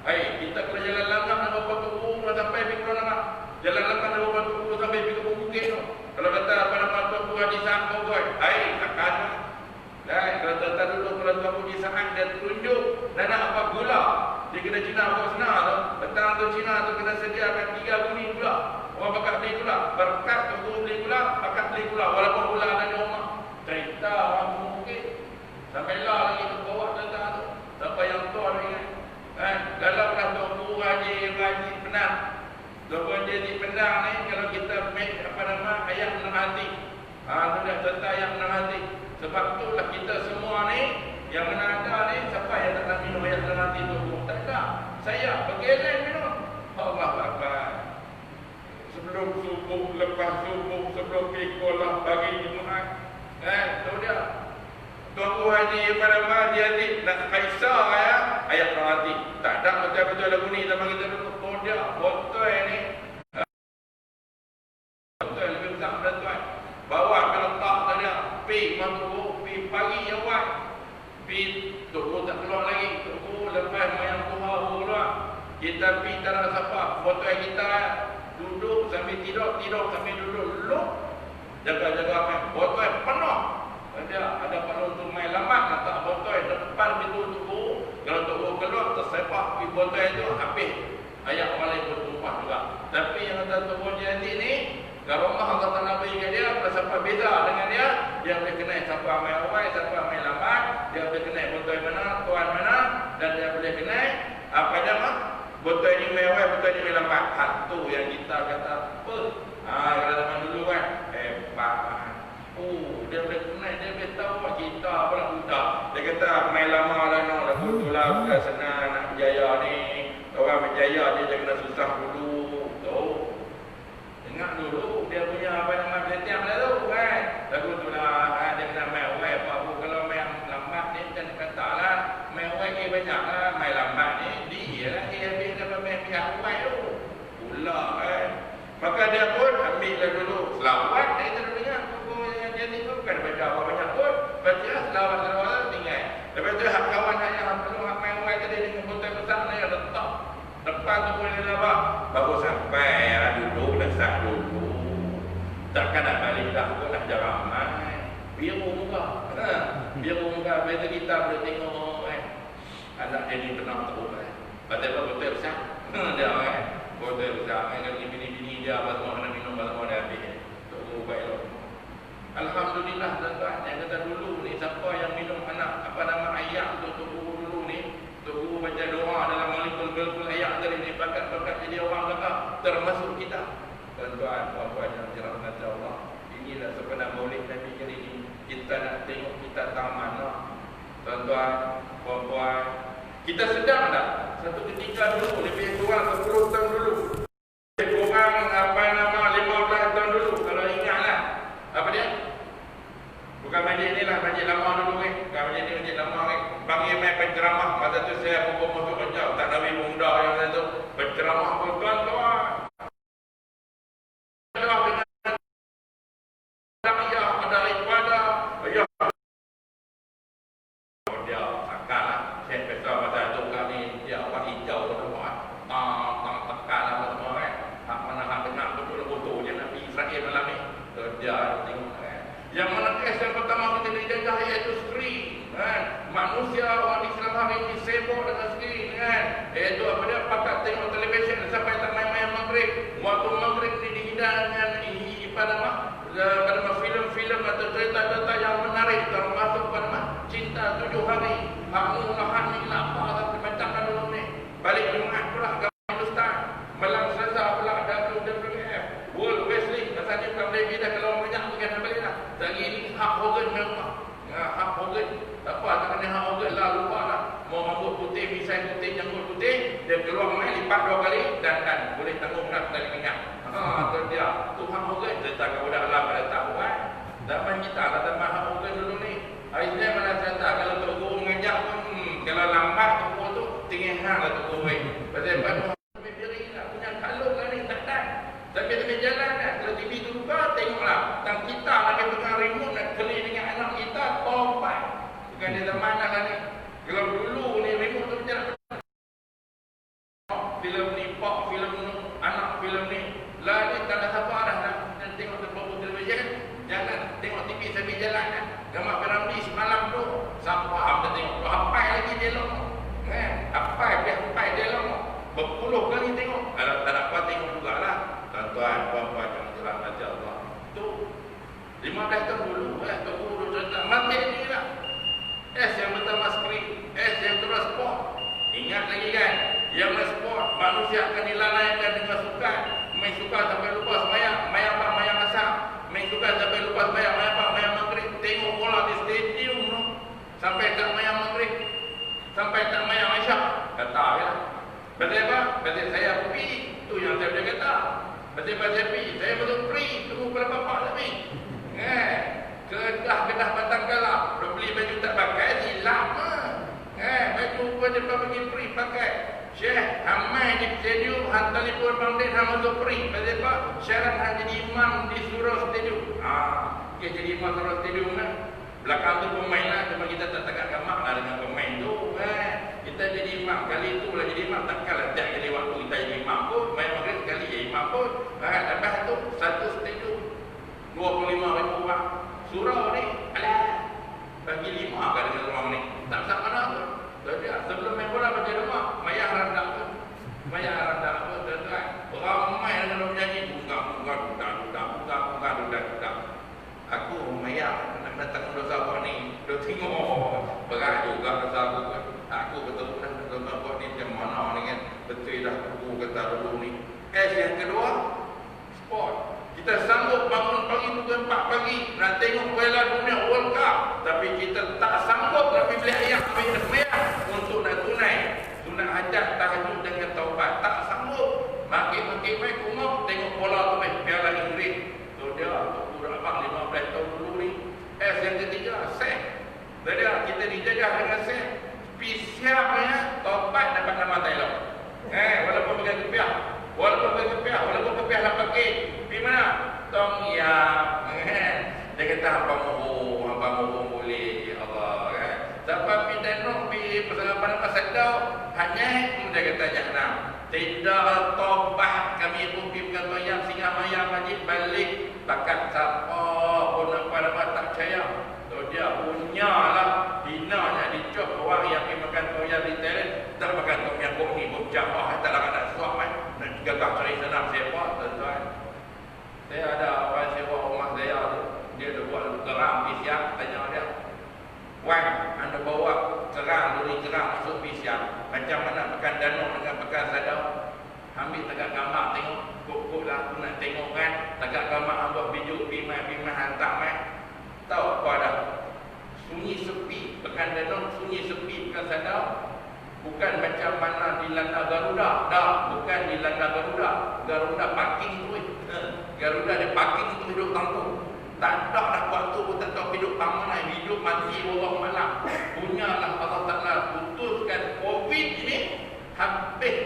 Kita kalau jalan langgar nak bawa tu sampai pergi ke mana? Jalan langgar nak bawa tu sampai pergi ke Bukit tu. Kalau kata apa nama tu Haji Sa'ad kau buat. Takkan. Kalau tuan dulu kalau tuan Haji Sa'ad dia tunjuk dan nak apa gula. Dia kena Cina apa senang tu. Petang tu Cina tu kena sediakan 3 bunyi gula. Orang pakat beli gula. Berkat tu beli gula, pakat beli gula. Walaupun gula ada di rumah. Cerita orang Bukit. Sampai lah lagi tu bawa cerita tu. Sampai yang tua ni kan. Kalau dah Tuan Haji Penang. Tuan Haji Penang ni kalau kita make apa nama ayam menang hati. Sudah cerita ayam menang hati. Sebab itulah kita semua ni yang mana ada ni, siapa yang tak nak minum ayam menang hati tu? Tak ada. Saya bergeleng minum. Allah Akbar. Sebelum subuh, lepas subuh, sebelum pikolah pagi Jumaat. Tu dia. Tuan Haji pada dia ni nak kaisar ayat hati. Tak ada betul-betul lagu ni sama kita dulu. Dia botol ni. Botol lebih besar pada tuan. Bawa ke letak dia. Pergi mampu, pergi pagi awal. Pergi tunggu tak keluar lagi. Tunggu lepas mayang Tuhan keluar. Kita pergi tak ada siapa. Botol kita duduk sambil tidur sambil duduk. Luk. Jaga-jaga main. Botol penuh. Ada palu untuk main lambat letak botol depan pintu tubuh. Kalau tubuh keluar tersepak di botol itu habis. Ayat paling bertumpah juga. Tapi yang ada tubuh dia ni, kalau Allah Ta'ala beri dia, siapa beza dengan dia, dia boleh kenal siapa main awal, siapa main lambat, dia boleh kenal botol mana, tuan mana, dan dia boleh kenal apa nama botol ni main awal, botol ni main lambat. Itu yang kita kata apa? Kalau zaman dulu kan, hebat. Dia boleh kenal, dia boleh tahu kita apa nak budak. Dia kata main lama lah no, dah betul lah, bukan senang nak berjaya ni. Orang berjaya dia kena susah dulu. Tu. Ingat dulu dia punya apa nama setiap dah tu kan. Lagu tu lah dia kena main web apa kalau main lambat ni kan kata lah main web ni banyak lah main lambat ni dia lah dia habis kalau main pihak web tu. Pula kan. Maka dia pun ambil lah dulu selawat dia terus dengar buku yang dia ni pun bukan baca apa banyak pun baca selawat tinggal. Lepas tu hak kawan saya hak perlu hak main web tadi dengan botol besar saya letak depan tu boleh apa baru sampai ya duduk dah sah dulu. Takkan nak balik dah pun dah jaramai. Biru muka. Biru muka bila kita boleh tengok anak dia ni pernah teruk betul besar. Dia botol besar dengan bini-bini dia apa semua kena minum apa semua dah habis. Tu baik lah. Alhamdulillah tuan-tuan yang kata dulu ni siapa yang minum anak apa nama ayam tu guru dulu ni tu guru baca doa dalam malikul ayat tadi ni bakat-bakat jadi orang kata termasuk kita. Tuan-tuan, puan-puan yang dirahmati Allah, inilah sebenar maulid Nabi kali ini. Kita nak tengok kita taman lah. Tuan-tuan, puan-puan, kita sedang tak? Satu ketika dulu, lebih kurang 10 tahun dulu. Lebih kurang apa nama 15 tahun dulu, kalau ingatlah. Apa dia? Bukan masjid ni lah, masjid lama dulu bukan masjid ni, masjid lama panggil main penceramah. Masa tu saya pukul masuk kerja, tak ada bunda yang satu penceramah pun tuan-tuan. Yang menekis yang pertama kita dijajah iaitu skrin kan? Manusia orang Islam hari ini sibuk dengan skrin kan? Iaitu apa dia pakat tengok televisyen sampai tak main-main maghrib. Waktu maghrib ni dihidang dengan filem-filem atau cerita-cerita yang menarik termasuk pada Cinta 7 Hari. Kamu nahan ni lapar tapi bacakan dulu ni. Balik Jumaat pula gambar Ustaz. Malam Selasa pula WWF. World Wrestling. Rasanya bukan Levi dah kalau banyak bukan balik dah. Lagi ni Hulk Hogan memang. Hulk Hogan. Tak apa, tak kena Hulk Hogan lah, lupa lah. Mau rambut putih, misai putih, janggut putih. Dia keluar main, lipat 2 kali. Dan boleh tanggung nak dari minyak. Tu dia. Tu Hulk Hogan. Dia tak kau dah alam pada tahu kan. Zaman kita lah zaman Hulk Hogan dulu ni. Hari ni mana cerita kalau Tok Guru mengajak pun. Kalau lambat Tok Guru tu, tinggi hang lah Tok Guru. Pasal sampai diri lah. Punya kalung lah ni, tak. Sampai tengah jalan kan. Kalau TV tu buka, tengoklah. Dan kita lagi pegang remote nak keli dengan anak kita, tompak. Bukan dia zaman lah ni. Kalau dulu ni remote tu macam mana? Filem ni, pop, filem ni, anak filem ni. Lah ni tak ada siapa dah nak tengok terpapun televisyen. Jangan tengok TV sambil jalan kan. Gambar Peramli semalam tu. Sampah kita tengok. Hapai lagi dialog. Hapai dialog. Berpuluh kali tengok. Kalau tak dapat tengok jugalah. Tuan-tuan, puan-puan yang dirahmati Allah. Tu 15 tahun dulu Tok Guru cerita mati ni lah. Yang pertama skrin, yang terus sport. Ingat lagi kan, yang sport manusia akan dilalaikan dengan sukan. Main sukan sampai lupa semayang, main apa, main asam. Main sukan sampai lupa semayang, main apa, main maghrib. Tengok bola di stadium tu. Sampai tak main maghrib, sampai tak main isyak. Kata ya. Betul apa? Betul saya pergi. Tu yang saya boleh kata. Betul saya pergi. Saya betul free. Tunggu pada bapak tapi. Kedah batang galap. Kalau beli baju tak pakai, silap. Baju pun dia pergi free pakai. Syekh Hamai di stadium, hantar telefon Bang Den masuk free. Betul apa? Syarat jadi imam di surau stadium. Dia jadi imam surau stadium kan. Belakang tu pemain lah. Cuma kita tak tegak gamak lah dengan pemain tu. Kita jadi imam. Kali tu lah jadi imam. Takkanlah tiap kali waktu kita jadi imam pun. Main maghrib sekali jadi imam pun. Lepas tu satu stadium 25,000 orang. Surau ni bagi 5 kan dengan rumah ni. Tak besar mana tu. Jadi sebelum main bola baca rumah. Mayang rendah tu. Tuan-tuan. Ramai dengan orang nyanyi. Buka. Aku mayang nak datang dosa apa ni. Dia tengok. Berat juga dosa aku kan. Aku betul dah dosa apa ni macam mana ni kan. Betul dah aku kata dulu ni. Yang kedua, sport. Kita sanggup bangun pagi pukul 4 pagi nak tengok Piala Dunia World Cup. Tapi kita tak sanggup nak beli ayam, beli semayang untuk nak tunai sunat hajat kata hamba mohon boleh ya Allah kan. Sampai pindah nok pi persalapan pasal dah hanya dia kata jangan. Tidak tobat kami pun pi kata yang singa maya majid balik takat siapa pun apa tak percaya. So dia punya lah dinanya dicop orang yang pergi makan toyang di toilet tak makan toyang kok ni berjamaah tak nak suap kan. Nak gagah cari senam siapa tuan-tuan. Saya ada orang sewa rumah saya tu, dia ada buat kerang pisiak, tanya dia, Wan, anda bawa kerang, lori kerang masuk pisiak, macam mana makan danau dengan makan sadar? Ambil tegak gambar tengok, kok lah aku nak tengok kan, tegak gambar ambil biju, bimai hantar kan. Tahu apa dah? Sunyi sepi, makan danau sunyi sepi makan sadar. Bukan macam mana di Landa Garuda. Dah, bukan di Landa Garuda. Garuda parking tu. Garuda dia parking tu hidup kampung. Tak ada dah waktu pun tak tahu hidup taman, hidup mati orang malam. Punyalah Allah Ta'ala putuskan COVID ini habis.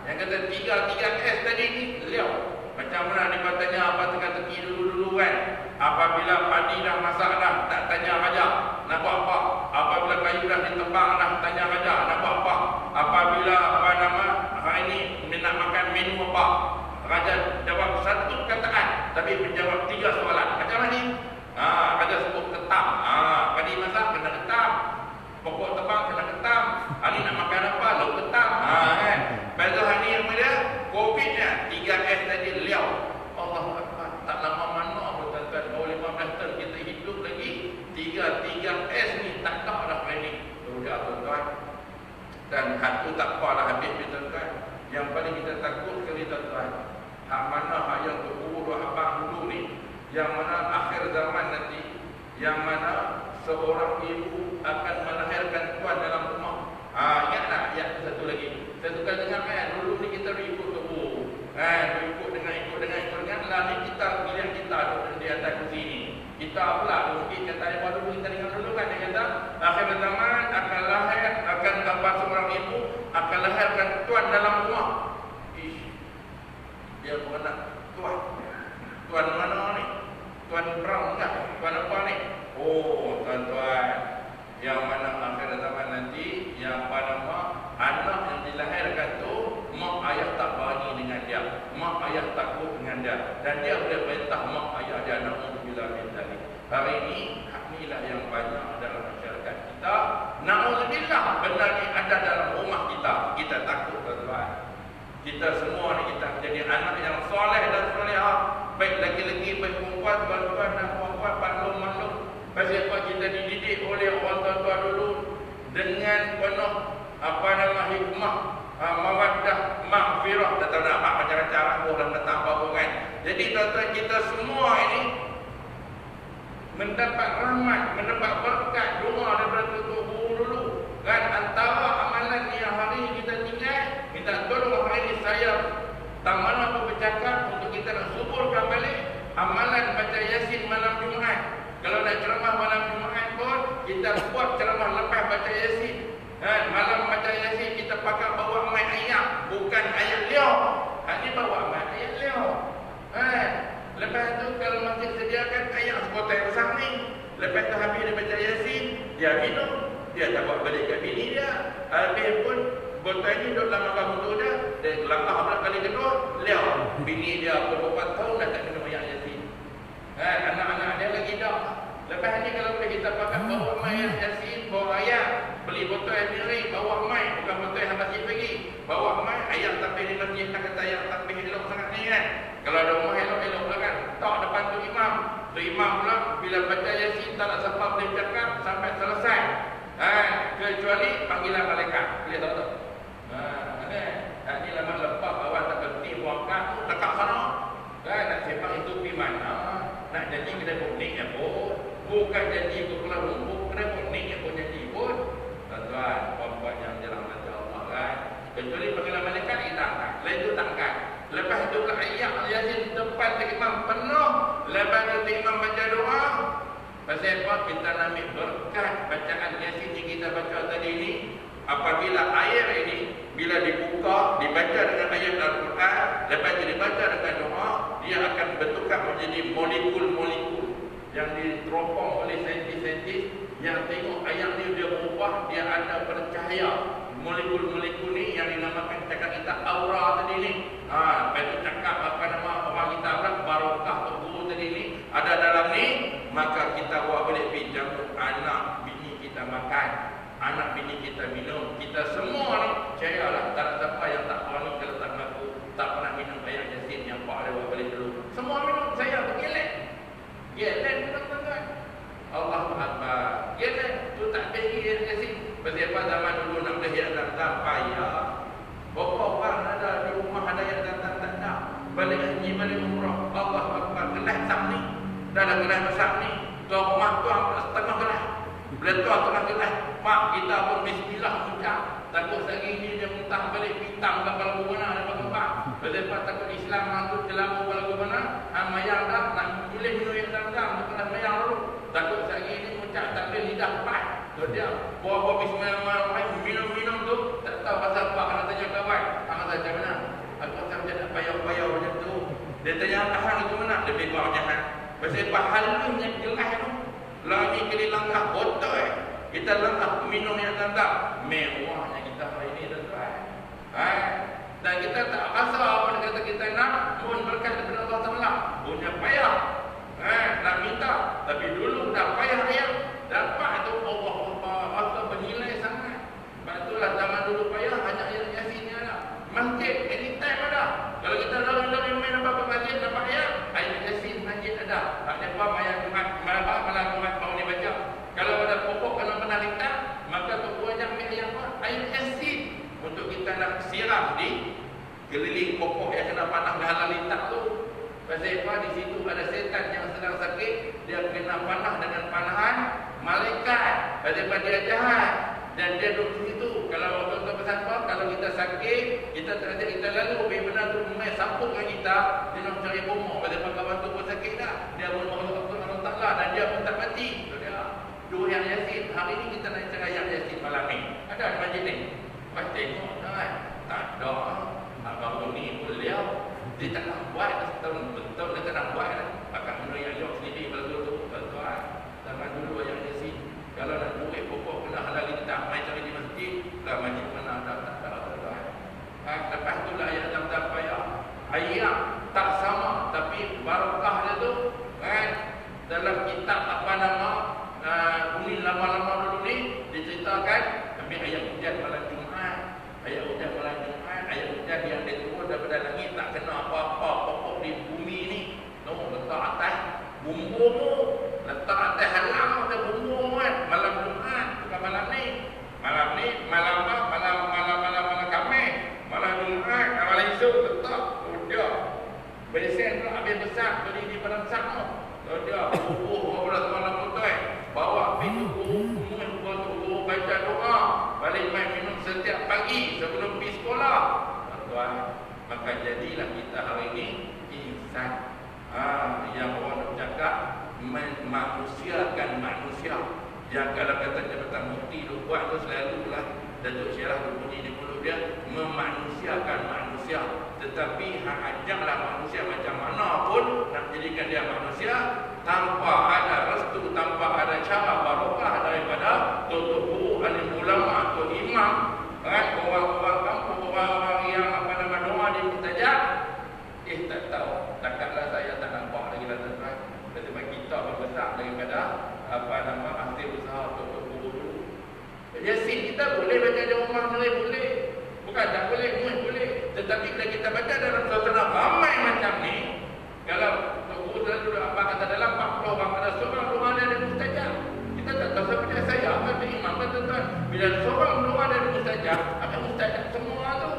Yang kata 3S tadi ni, liau. Macam mana dia tanya apa teka-teki dulu-dulu kan. Apabila padi dah masak dah, tak tanya raja nak buat apa. Apabila kayu dah ditebang dah, tanya raja nak buat apa. Apabila hari ini nak makan menu apa, raja jawab satu kataan tapi menjawab 3 soalan. Macam mana ni? Raja sebut ketam. Padi masak kena ketam. Pokok tebang kena ketam. Hari nak makan apa? Lauk ketam. Kan? Pada hari yang dia COVID-nya 3S tadi liau. Allah Akbar. Tak lama mana tuan-tuan, baru 15 tahun kita hidup lagi 3S ni tak tahu dah planning. Sudah tuan-tuan. Dan hak tu tak apa lah habis tuan-tuan. Yang paling kita takut sekali tuan-tuan, hak mana hak yang berkubur abang dulu ni, yang mana akhir zaman nanti, yang mana seorang ibu akan melahirkan tuan dalam rumah. Ingatlah ayat satu lagi. Saya suka dengar kan, dulu ni kita ikut tubuh. Ikut dengan lah ni kita pilihan kita di atas kursi ni. Kita pula mungkin kata yang baru kita dengar dulu kan, dia kata akhir zaman akan lahir, akan dapat seorang ibu akan lahirkan tuan dalam rumah. Dia bukan nak tuan mana ni? Tuan Brown enggak? Tuan apa ni? Oh tuan-tuan, yang mana akhir zaman nanti, yang nama anak yang dilahirkan tu mak ayah tak berani dengan dia, mak ayah takut dengan dia, dan dia boleh perintah mak ayah dia nak bila minta ni. Hari ini inilah yang banyak dalam masyarakat kita. Na'udzubillah, benda ni ada dalam rumah kita. Kita takut tuan-tuan. Kita semua ni kita jadi anak yang soleh dan solehah, baik laki-laki baik perempuan, tuan-tuan dan puan-puan, maklum-maklum. Pasal apa kita dididik oleh orang tua-tua dulu dengan penuh hikmah, mawaddah, maghfirah, tak tahu nak apa macam-macam orang datang apa kan. Jadi tuan-tuan, kita semua ini mendapat rahmat, mendapat berkat doa daripada tubuh dulu. Kan antara amalan yang hari ini kita tinggal, minta tolong hari ini saya tak mana aku bercakap untuk kita nak suburkan balik amalan baca Yasin malam Jumaat. Kalau nak ceramah malam Jumaat pun kita buat ceramah lepas baca Yasin. Malam baca Yasin kita pakai bawa mai ayat, bukan ayat liau. Ini bawa mai ayat liau. Lepas tu kalau masih sediakan ayat sepotong besar ni, lepas tu habis dia baca Yasin, dia minum, dia tak buat balik kat bini dia. Habis pun botol ni duduk dalam makan untuk dia, dia langkah pula kali kedua, liau. Bini dia berapa tahun dah tak minum ayat Yasin. Anak-anak dia lagi dah. Lepas ni kalau kita pakai bawa mai Yasin, bawa ayat, beli botol air mineral, bawa mai, bukan botol yang masjid pergi, bawa mai, ayat takbir di masjid, tak kata ayat takbir elok sangat ni kan. Kalau ada rumah elok-elok lah kan, tak depan tu imam. Tu imam pula bila baca Yasin tak nak siapa boleh cakap sampai selesai. Kecuali panggilan malaikat. Boleh tahu tak? Ini lama lepas bawah tak berhenti buangkan tu dekat sana. Nak sepak itu pergi mana? Nak janji kedai poknik ya pun. Bukan janji ke Pulau Lumpur, kedai poknik ya pun janji pun. Tuan-tuan, puan-puan yang jalan mata Allah kan. Kecuali panggilan malaikat kita angkat. Lain tu tak angkat. Lepas itu pula ayat Yasin depan imam penuh. Lepas itu imam baca doa. Pasal apa? Kita nak ambil berkat bacaan Yasin yang kita baca tadi ini. Apabila air ini bila dibuka, dibaca dengan ayat Al-Quran, lepas itu dibaca dengan doa, dia akan bertukar menjadi molekul-molekul. payah. Molekul-molekul ni yang dinamakan cakap kita aura tadi ni. Lepas tu cakap apa nama orang kita barokah tubuh tadi ni ada dalam ni, maka kita buat boleh pinjam anak bini kita makan, anak bini kita minum. Kita semua ni percayalah, tak ada siapa yang tak pernah ni kalau tak mengaku tak pernah minum air Yasin yang Pak ada buat balik dulu. Semua minum, saya bergelek. Gelek tuan-tuan. Allah Akbar. Gelek tu tak ada air Yasin. Sebab zaman dulu nak beli yang tak payah. Berapa orang ada di rumah ada yang tak ada. Balik haji, balik umrah. Allah Akbar. Gelas tak ni. Dah ada gelas besar ni. Tuan rumah tuan setengah gelas. Bila tuan tengah gelas, mak kita pun bismillah muncak. Takut sehari ni dia muntah balik hitam ke kepala gubernur ada apa-apa. Lepas takut Islam masuk dalam kepala gubernur, mayang dah nak boleh minum yang dalam kelas mayang dulu. Takut sehari ni muncak tak boleh lidah lepas. So dia buah-buah bismillahirrahmanirrahim, minum-minum tu tak tahu pasal apa, kena tanya kawan. Angkat saja mana? Aku rasa macam nak payah-payah macam tu. Dia tanya tahan itu mana? Lebih kurang jahat. Pasal pahalanya gelas tu. Lagi kali langkah botol kita langkah minum yang tak mewahnya kita hari ini tuan-tuan. Dan kita tak rasa apa yang kata kita nak mohon berkat daripada Allah Taala. Punya payah. Nak minta tapi dulu dah payah dia dapat tu Allah rasa bernilai sangat. Sebab itulah zaman dulu payah hanya ayat Yasin ada. Masjid anytime ada. Kalau kita lari-lari main apa masjid dapat ayat Yasin masjid ada. Tak ada apa ayat Jumat malam Jumat baru ni baca. Kalau ada pokok kalau pernah lintas, maka tu aja ambil ayat apa? Ayat Yasin untuk kita nak siram di keliling pokok yang kena panah dalam lintas tu. Pasal apa? Di situ ada setan yang sedang sakit, dia kena panah dengan panahan malaikat. Pasal apa? Dia jahat dan dia duduk di situ. Kalau tuan-tuan pesan apa? Kalau kita sakit, kita terasa kita lalu benar tu mai sampuk dengan kita, dia nak cari bomok. Pasal apa? Kawan tu pun sakit dah. Dia pun Allah Taala dan dia pun tak mati. Dua yang Yasin. Hari ni kita nak cakap yang Yasin malam ni. Ada di masjid ni? Pas tengok kan? Tak ada. Abang ni pun liau. Dia tak nak buat. Betul dia tak nak buat lah. Pakai benda yang yok sendiri. Betul tu. Betul. Zaman dulu yang Yasin. Kalau nak duit pokok kena halal lintas. Main cari di masjid. Lah masjid mana ada. Tak ada. Lepas tu lah ayat dalam payah. Ayat tak sama. Tapi barakah dia tu. Dalam kitab apa nama. Bumi lama-lama dulu ni diceritakan ambil ayat hujan malam Jumaat. Ayat hujan malam Jumaat, ayat hujan yang dia turun daripada langit tak kena apa-apa pokok di bumi ni. Letak atas bumbung, letak atas halang ada bumbung kan. Malam Jumaat bukan malam ni. Malam apa? Malam Khamis. Malam Jumaat, malam esok letak udah. Besen tu ambil besar beli di padang sana. Dia berapa malam betul. Bawa pintu guru baca doa, balik main minum setiap pagi sebelum pergi sekolah. Tuan, maka jadilah kita hari ini insan. Yang orang cakap memanusiakan manusia. Yang kalau kata Jabatan Mufti tu buat tu selalulah Datuk Syarah berbunyi di mulut dia memanusiakan manusia. Tetapi ajaklah manusia macam mana pun nak jadikan dia manusia tanpa ada restu, tanpa ada cara barokah daripada tutup guru, alim ulama atau imam, orang-orang kampung, orang-orang yang apa nama doa di mustajab. Tak tahu, takkanlah saya tak nampak lagi lah tuan-tuan. Sebab kita berbesar daripada apa nama hasil usaha tutup guru dulu. Yasin kita boleh baca di rumah boleh. Bukan tak boleh, boleh. Tetapi bila kita baca dalam suasana ramai macam ni, kalau guru selalu apa kata dalam 40 orang ada seorang doa dari mustajab. Kita tak tahu seperti saya apa imam tuan-tuan. Bila seorang doa dari mustajab, apa mustajab semua tu.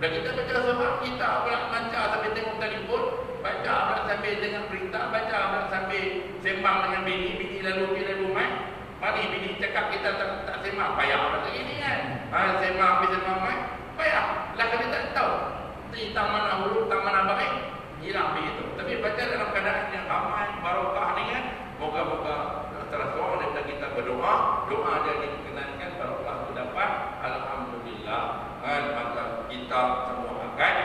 Bila kita baca seorang kita pula baca sambil tengok telefon, baca pula sambil dengar berita, baca pula sambil sembang dengan bini lalu main. Mari bini cakap kita tak sembang payah macam ini kan. Sembang main. Payah. Lah kita tak tahu. Tentang mana huruf, tentang mana baik. Hilang begitu. Tapi baca dalam keadaan yang ramai, barokah ni kan. Moga-moga salah seorang daripada kita berdoa. Doa dia dikenankan, barokah itu dapat. Alhamdulillah. Maka kita semua akan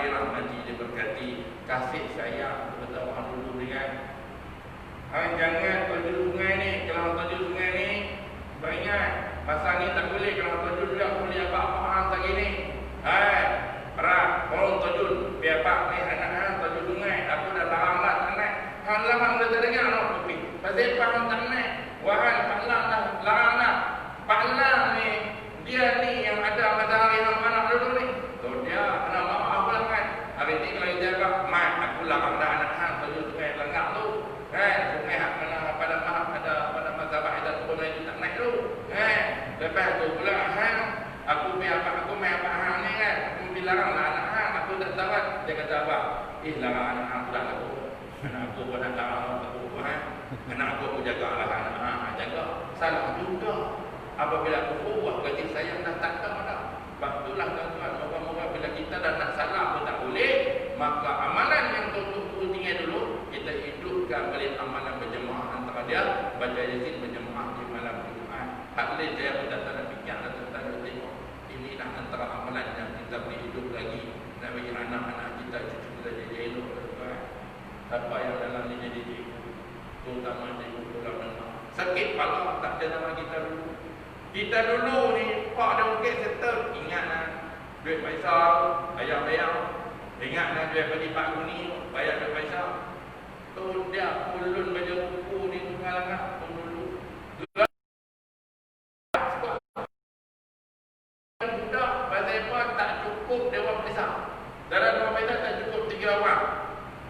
dirahmati, diberkati. Kasih sayang kepada orang dulu dengan jangan tuju sungai ni. Kalau tuju sungai ni, banyak Pasal ni tak boleh kalau tajud juga boleh apa faham tak gini. Berat, orang tajud biar pak ni anak-anak tajud sungai. Aku dah larang lah tak naik. Hang larang dah tak dengar nak kopi. Pasal faham tak naik. Wahai Pak Lang dah larang lah. Pak Lang ni dia ni yang ada matahari yang anak dulu ni. Tu dia anak maaf lah kan. Hari ni kalau dia cakap, "Mak, aku larang dah anak hang tajud sungai Lenggak tu." Sungai hak mana pada mahal ada pada mazhabah ada tu lagi tak naik tu. Lepas tu pula hang aku mai apa hang ni kan. Aku bilang lah anak hang aku tak tawat. Dia kata apa? Larang anak hang pula aku. Anak aku pun nak larang aku anak aku jaga lah anak hang jaga. Salah juga. Apabila aku buat kasih sayang dah tak tahu dah. Sebab itulah tuan-tuan, moga-moga bila kita dah nak salah pun tak boleh, maka amalan yang tu tinggal dulu kita hidupkan balik amalan berjemaah antara dia baca Yasin berjemaah di malam Jumaat. Hak lain saya pun tak nak fikir dan tak nak tengok. Inilah antara amalan yang kita boleh hidup lagi nak bagi anak-anak kita cucu kita jadi elok tuan. Siapa yang dalam ni jadi cikgu, terutama cikgu pulau menengah. Sakit kepala tak ada nama kita dulu. Kita dulu ni pak ada mungkin settle ingatlah duit Faisal bayar. Ingatlah duit bagi Pak Guni bayar duit Faisal. Tu dia ulun baju buku ni tengah-tengah tu dulu. Budak pasal apa tak cukup Dewan Faisal. Dalam Dewan Faisal tak cukup 3 orang.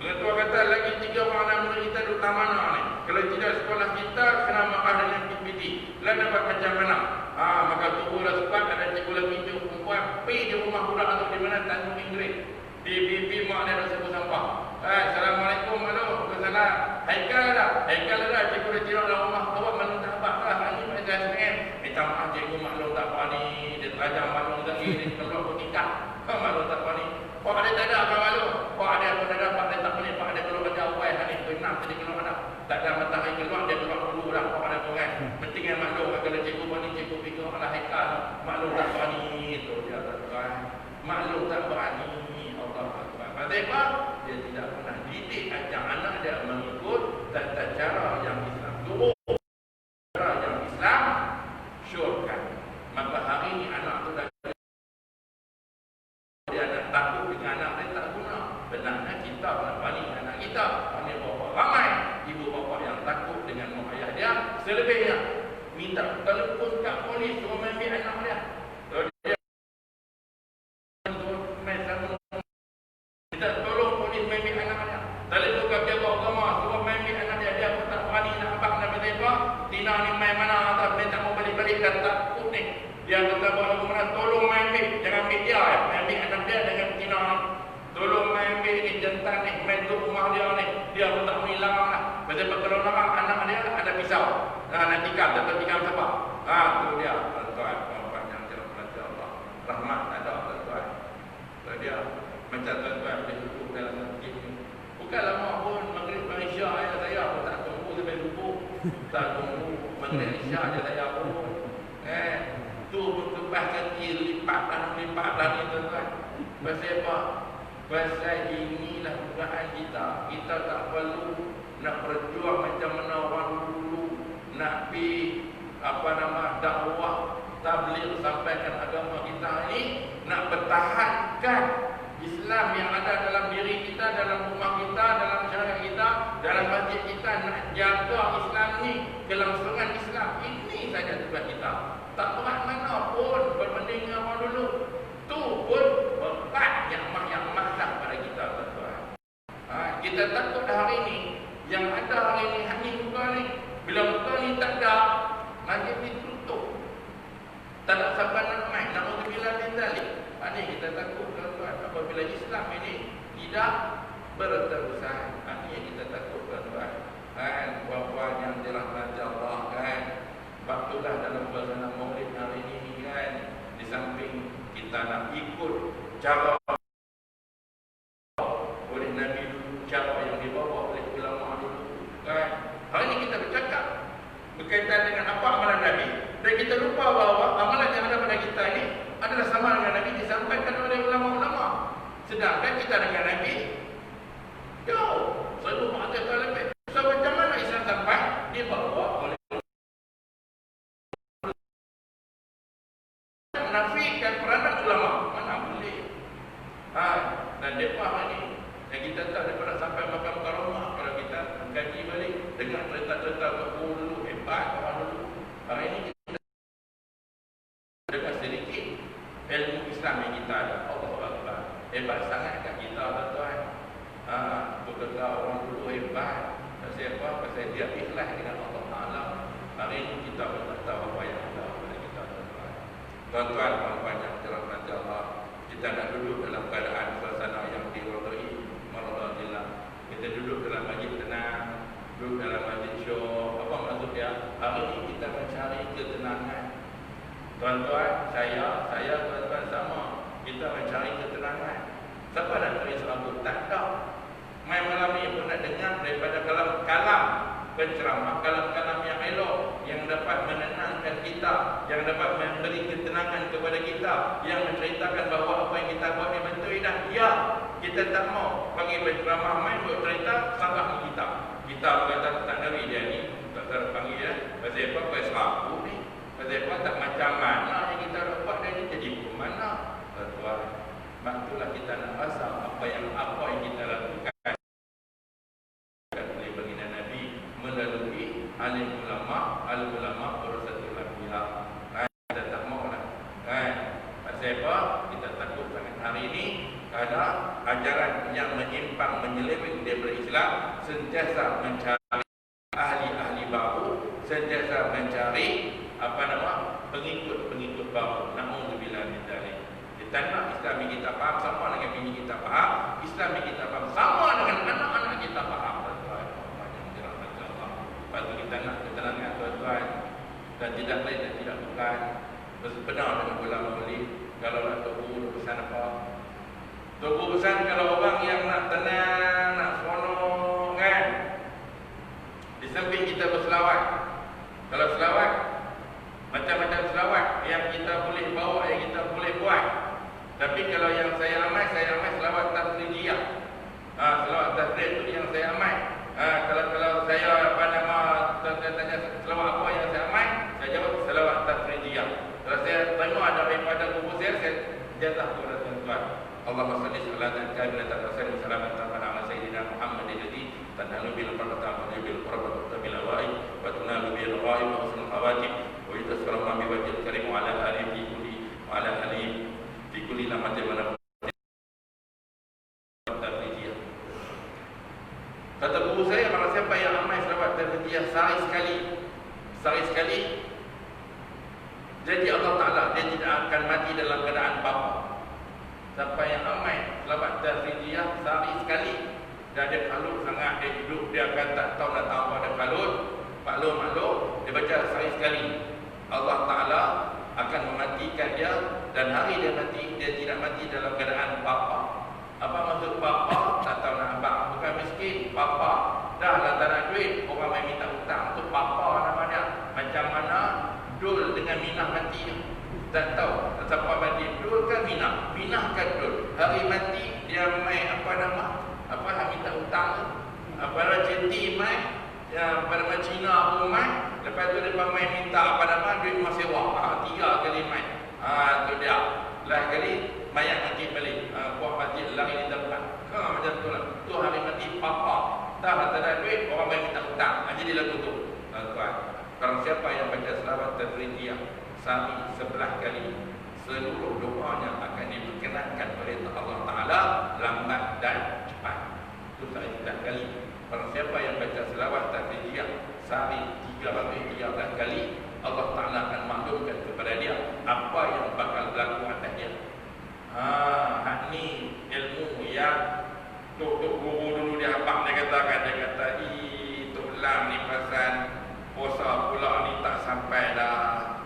Pengetua kata lagi 3 orang dalam kita duduk mana ni. Kalau tidak sekolah kita kena makan dengan PPT. Lalu dapat macam mana? Maka tunggulah sebab ada cikgu lagi cikgu perempuan pergi di rumah budak atau di mana Tanjung Inggeris. Di BB mak dia dah sebut sampah. Assalamualaikum, halo, Waalaikumsalam. Haikal dah, cikgu dah tirak dalam rumah. Awak maklum tak apa lah, ini pada SPM. Minta maaf cikgu maklum tak apa ni. Dia terajam maklum lagi, dia keluar bertingkah. Maklum tak apa ni. Pak dia tak ada apa maklum. Pak dia pun ada, Pak dia tak boleh. Pak dia keluar baca awal hari ni. Benar tadi keluar ada. Tak ada matahari keluar, dia keluar dulu lah. Pak dia pun kan. Penting yang maklum. Kalau cikgu pun ni, cikgu fikir Allah Haikal. Maklum tak berani. Itu dia tuan. Maklum tak berani. Allah Akbar. Pasal apa? Dia tidak pernah didik ajak anak dia mengikut tata cara yang Islam turun. Cara yang Islam syorkan. Maka hari ini anak tu dah dia nak takut dengan anak dia tak guna. Benarnya kita pernah paling anak kita. Paling bapa ramai. Ibu bapa yang takut dengan mak ayah dia. Selebihnya minta telefon kat polis suruh ambil anak dia. Dia tolong polis ambil anak dia. Telefon kat jaga agama suruh ambil anak dia. Dia pun tak berani nak abang nak beritahu. Tina ni main mana atau dia tak mau balik-balik dan takut ni. Dia kata bahawa kemudian tolong ambil. Jangan ambil dia ya. Ambil anak dia dengan Tina ni. Tolong ambil ni jantan ni. Main tu rumah dia ni. Dia pun tak mau hilang lah. Sebab kalau larang anak dia ada pisau. Nak tikam. Dapat tikam siapa? Tu dia. Tuan. Puan yang jalan belajar Allah. Rahmat ada tuan. Dia macam tuan-tuan boleh duduk dalam masjid ni. Bukanlah mak pun Maghrib Malaysia ayah saya pun tak tunggu sampai subuh. Tak tunggu Maghrib Malaysia je saya pun. Tu berkebah kaki lipat ni tuan-tuan. Pasal apa? Pasal inilah bukaan kita. Kita tak perlu nak berjuang macam mana orang dulu nak pergi dakwah tabligh sampaikan agama kita ini, nak pertahankan Islam yang ada dalam diri kita, dalam rumah kita, dalam masyarakat kita, dalam masjid kita, nak jaga Islam ni, kelangsungan Islam. Ini saja tugas kita. Tak berat mana pun berbanding dengan orang dulu. Tu pun berat yang mahal pada kita tuan-tuan. Kita takut hari ni, yang ada hari ni, hanya buka ni. Bila buka ni tak ada, masjid ni tutup. Tak ada sabar nak main. Na'udzubillah min dzalik. Ini kita takut tuan-tuan. Apabila Islam ini tidak berterusan. Ini yang kita takut tuan-tuan. Puan-puan yang dirahmati Allah kan. Sebab itulah dalam suasana Maulid hari ini kan. Di samping kita nak ikut cara oleh Nabi dulu, cara yang dibawa oleh ulama dulu kan. Hari ini kita bercakap berkaitan dengan apa amalan Nabi. Dan kita lupa bahawa amalan yang ada pada kita ini adalah sama dengan Nabi disampaikan oleh ulama-ulama. Sedangkan kita dengan Nabi jauh. Satu ma'adah lebih. So macam mana Islam sampai dibawa oleh Tok Guru dulu hebat orang dulu. Hari ini kita dengan sedikit ilmu Islam yang kita ada. Allah Akbar. Hebat sangat kat kita tuan-tuan. Betul orang dulu hebat. Pasal apa? Pasal dia ikhlas dengan Allah Taala. Hari ini kita tak tahu apa yang ada pada kita tuan-tuan. Tuan-tuan, puan-puan yang dirahmati Allah, kita nak duduk dalam keadaan suasana yang diridai maradillah. Kita duduk dalam majlis tenang, duduk dalam majlis syok. Apa maksud dia? Hari ini kita mencari ketenangan. Tuan-tuan, saya tuan-tuan sama. Kita mencari ketenangan. Siapa nak cari selalu? Tak ada. Mai malam ni pun nak dengar daripada kalam penceramah, kalam-kalam yang elok, yang dapat menenangkan kita, yang dapat memberi ketenangan kepada kita, yang menceritakan bahawa apa yang kita buat ni betul dah. Ya, kita tak mau panggil penceramah main buat cerita salah kita. Kita berkata tak dari dia ni, tak terpanggil ya. Pasal apa? Pasal aku ni. Pasal apa? Tak macam mana yang kita dapat dia ni jadi mana? Tuan, maknanya kita nak rasa apa yang kita lakukan oleh baginda Nabi melalui alim ulama warasatul anbiya. Kita tak maulah. Pasal apa? Kita takut sangat hari ini ada ajaran yang menyimpang menyeleweng daripada Islam, sentiasa mencari ahli-ahli baru, sentiasa mencari pengikut baru. Nauzubillah min dzalik. Kita nak Islam yang kita faham sama dengan bini kita faham, Islam yang kita faham sama dengan anak-anak kita faham. Lepas tu kita nak ketenangan tuan-tuan, dan tidak lain dan tidak bukan benar dengan ulama beli. Kalau nak Tok Guru pesan apa? Tok Guru pesan kalau orang yang nak tenang, nak seronok kan, di samping kita berselawat. Kalau selawat, macam-macam selawat yang kita boleh bawa, yang kita boleh buat. Tapi kalau yang saya amal selawat tafrijiyah. Selawat tafrijiyah itu yang saya amal. Kalau saya tanya selawat apa yang saya amal, saya jawab selawat tafrijiyah. Kalau saya tengok ada daripada kubur saya jatah kepada tuan-tuan. Allahumma salli salatan kamilatan wa sallim salamatan ala sayyidina Muhammadin alladzi tanalu bil barakati wa bil qurbat wa bil awai wa tunalu bil ghaib wa husnul khawatim wa yatasalamu bi wajhil karim wa ala alihi wa ala alihi fi kulli lamatin wa tafrijiyah. Kata guru saya, barang siapa yang amal selawat tafrijiyah sehari sekali, jadi Allah Ta'ala dia tidak akan mati dalam keadaan bapa. Siapa yang amal selawat tafrijiyah sehari sekali, dan dia kalut sangat, dia hidup, dia akan tak tahu nak tahu apa dia kalut, maklum, dia baca sehari sekali, Allah Ta'ala akan mematikan dia, dan hari dia mati, dia tidak mati dalam keadaan bapa. Apa maksud bapa? Tak tahu nak abang, bukan miskin, bapa. Dah lah tak nak duit, orang main minta hutang, tu bapa namanya. Macam mana dul dengan minah mati? Tak tahu siapa mati, dul kan minah? Minah kan dul. Hari mati dia main minta hutang. Centi main, Cina pun main. Lepas tu dia main minta duit rumah sewa. 3 kali main. Tu dia. Lah kali mayat mati balik. Buat mati lari di tempat. Macam tu lah. Tu hari mati papa. Dah tak ada duit, orang main minta hutang. Jadi lagu tu. Tuan, kalau siapa yang baca selawat tafrijiyah sehari 11 kali, seluruh doanya akan diperkenankan oleh Allah Ta'ala lambat dan cepat. Itu sehari 11 kali. Kalau siapa yang baca selawat tafrijiyah sehari 13 kali, Allah Ta'ala akan maklumkan kepada dia apa yang bakal berlaku atas dia. Hak ni ilmu yang Tok Guru dulu dia abang dia kata Tok Lam ni pasal puasa pula ni tak sampai dah.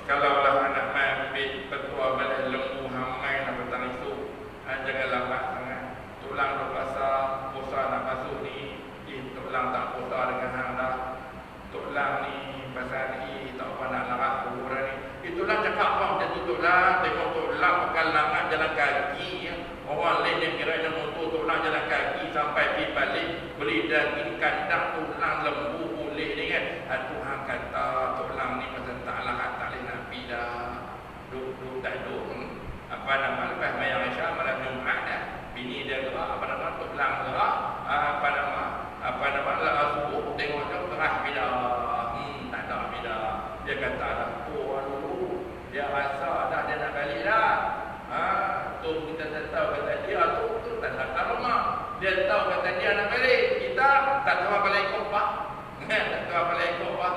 Kalaulah anak mai ambil ketua balik lembu hamai nak petang esok, jangan lambat sangat. Tok Lam dah puasa nak masuk ni, Tok Lam tak puasa dengan hang dah. Tok Lam ni pasal ni tak apa nak larat kuburan ni. Itulah cakap bang jadi Tok Lam, tengok Tok Lam bakal langat jalan kaki ya. Orang lain yang kiranya motor Tok Lam jalan kaki sampai pergi balik beli daging kandang Tok Lam lembu boleh ni kan. Tuhan kata Tok Lam ni pasal tak larat tak boleh nak pergi dah. Duduk tak duduk. Lepas mayang Aisyah malam Jumaat dah. Bini dia gerak Tok Lam gerak lah subuh tengok tu terah bila kata dah, orang dulu dia rasa dah dia nak balik dah. Tu kita tak tahu kata dia tu tak nak karma. Dia tahu kata dia nak balik. Kita tak tahu apa lagi kau pak. Tak tahu apa lagi kau pak.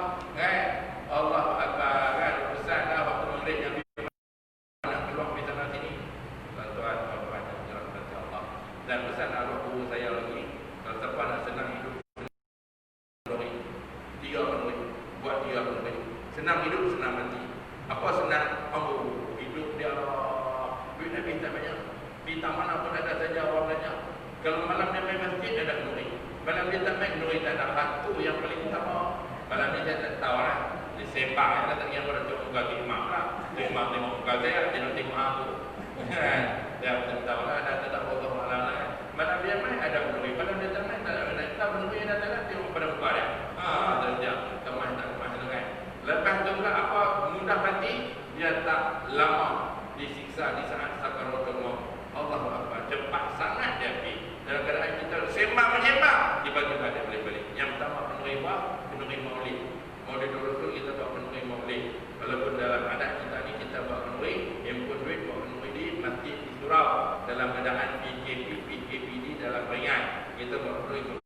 Allah Akbar kan. Pesan dah waktu maghrib yang nak keluar di sana sini. Tuan-tuan, tuan-tuan yang dirahmati Allah. Dan pesan arwah guru saya lagi. Kalau siapa nak senang hidup, tiga penuh. Buat tiga penuh. Senang hidup, senang mati. Apa senang? Hidup dia duit nak minta banyak. Minta mana pun ada saja orang banyak. Kalau malam dia main masjid ada nuri. Malam dia tak main nuri tak ada. Satu yang paling utama. Malam ni saya tak tahu lah. Dia sepak yang datang yang pada tengok muka imam lah. Imam tengok muka saya, dia nak tengok aku. Dia tak tahu lah. Ada tak Allah malam lah. Malam dia main ada nuri. Malam dia tak main tak ada. Tak nuri yang datang lah. Tengok pada muka dia. Terjak. Kemah tak kemah dengan. Lepas tu pula apa mudah mati. Dia tak lama disiksa di saat sakaratul maut. Allahu Akbar. Cepat sangat dia pergi. Dalam keadaan kita sembang-menyembang, tiba-tiba dia boleh balik. Yang pertama penuhi maulid. Maulid Rasul kita buat penuhi maulid. Walaupun dalam adat kita ni kita buat penuhi, himpun duit buat penuhi di masjid di surau. Dalam keadaan PKPD dalam ringan. Kita buat penuhi.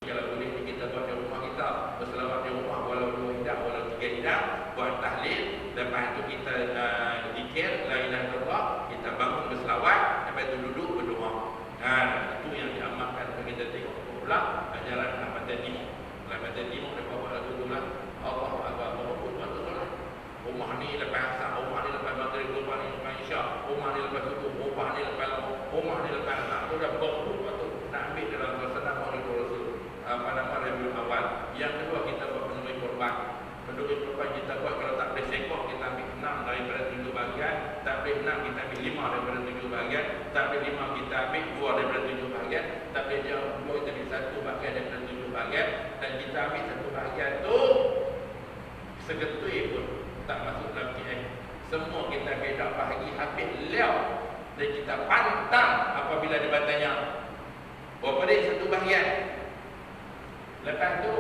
Kalau boleh kita buat di rumah kita, berselawat di rumah walau 2 hidang, walau 3 hidang, buat tahlil. Lepas itu kita zikir la ilaha illallah, kita bangun berselawat, lepas itu duduk berdoa. Itu yang diamalkan. Kita tengok pula ajaran Ahmad Timur. Ahmad Timur dia bawa lagu tu lah. Allahu Akbar, Allahu Akbar. Rumah ni lepas asar, rumah ni lepas maghrib, rumah ni lepas isyak, rumah ni lepas subuh, rumah ni lepas lampu, rumah ni lepas asar. Tu dah berapa tu nak ambil dalam suasana Maulid Rasul. Rabiul Awal. Yang kedua kita buat penuhi korban. Penuhi korban kita buat kalau tak boleh sekok kita ambil 6 daripada 7 bahagian, tak boleh 6 kita ambil 5 daripada 7 bahagian, tak boleh 5 kita ambil 2 daripada 7 bahagian, tak boleh 2 kita ambil 1 bahagian daripada 7 bahagian, dan kita ambil 1 bahagian tu segetui pun tak masuk dalam KM. Semua kita beda bahagi habis liau dan kita pantang apabila dia bertanya berapa dia 1 bahagian. Lepas tu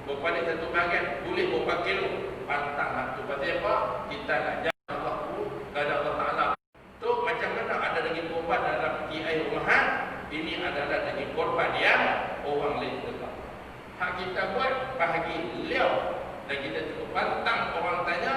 berapa dia 1 bahagian boleh berapa kilo, pantang lah tu. Pasal apa? Kita nak jaga Allah tu kepada Allah Ta'ala. Tu macam mana ada lagi korban dalam kiai rumahan. Ini adalah lagi korban yang orang lain tetap. Hak kita buat bahagi liau dan kita cukup pantang orang tanya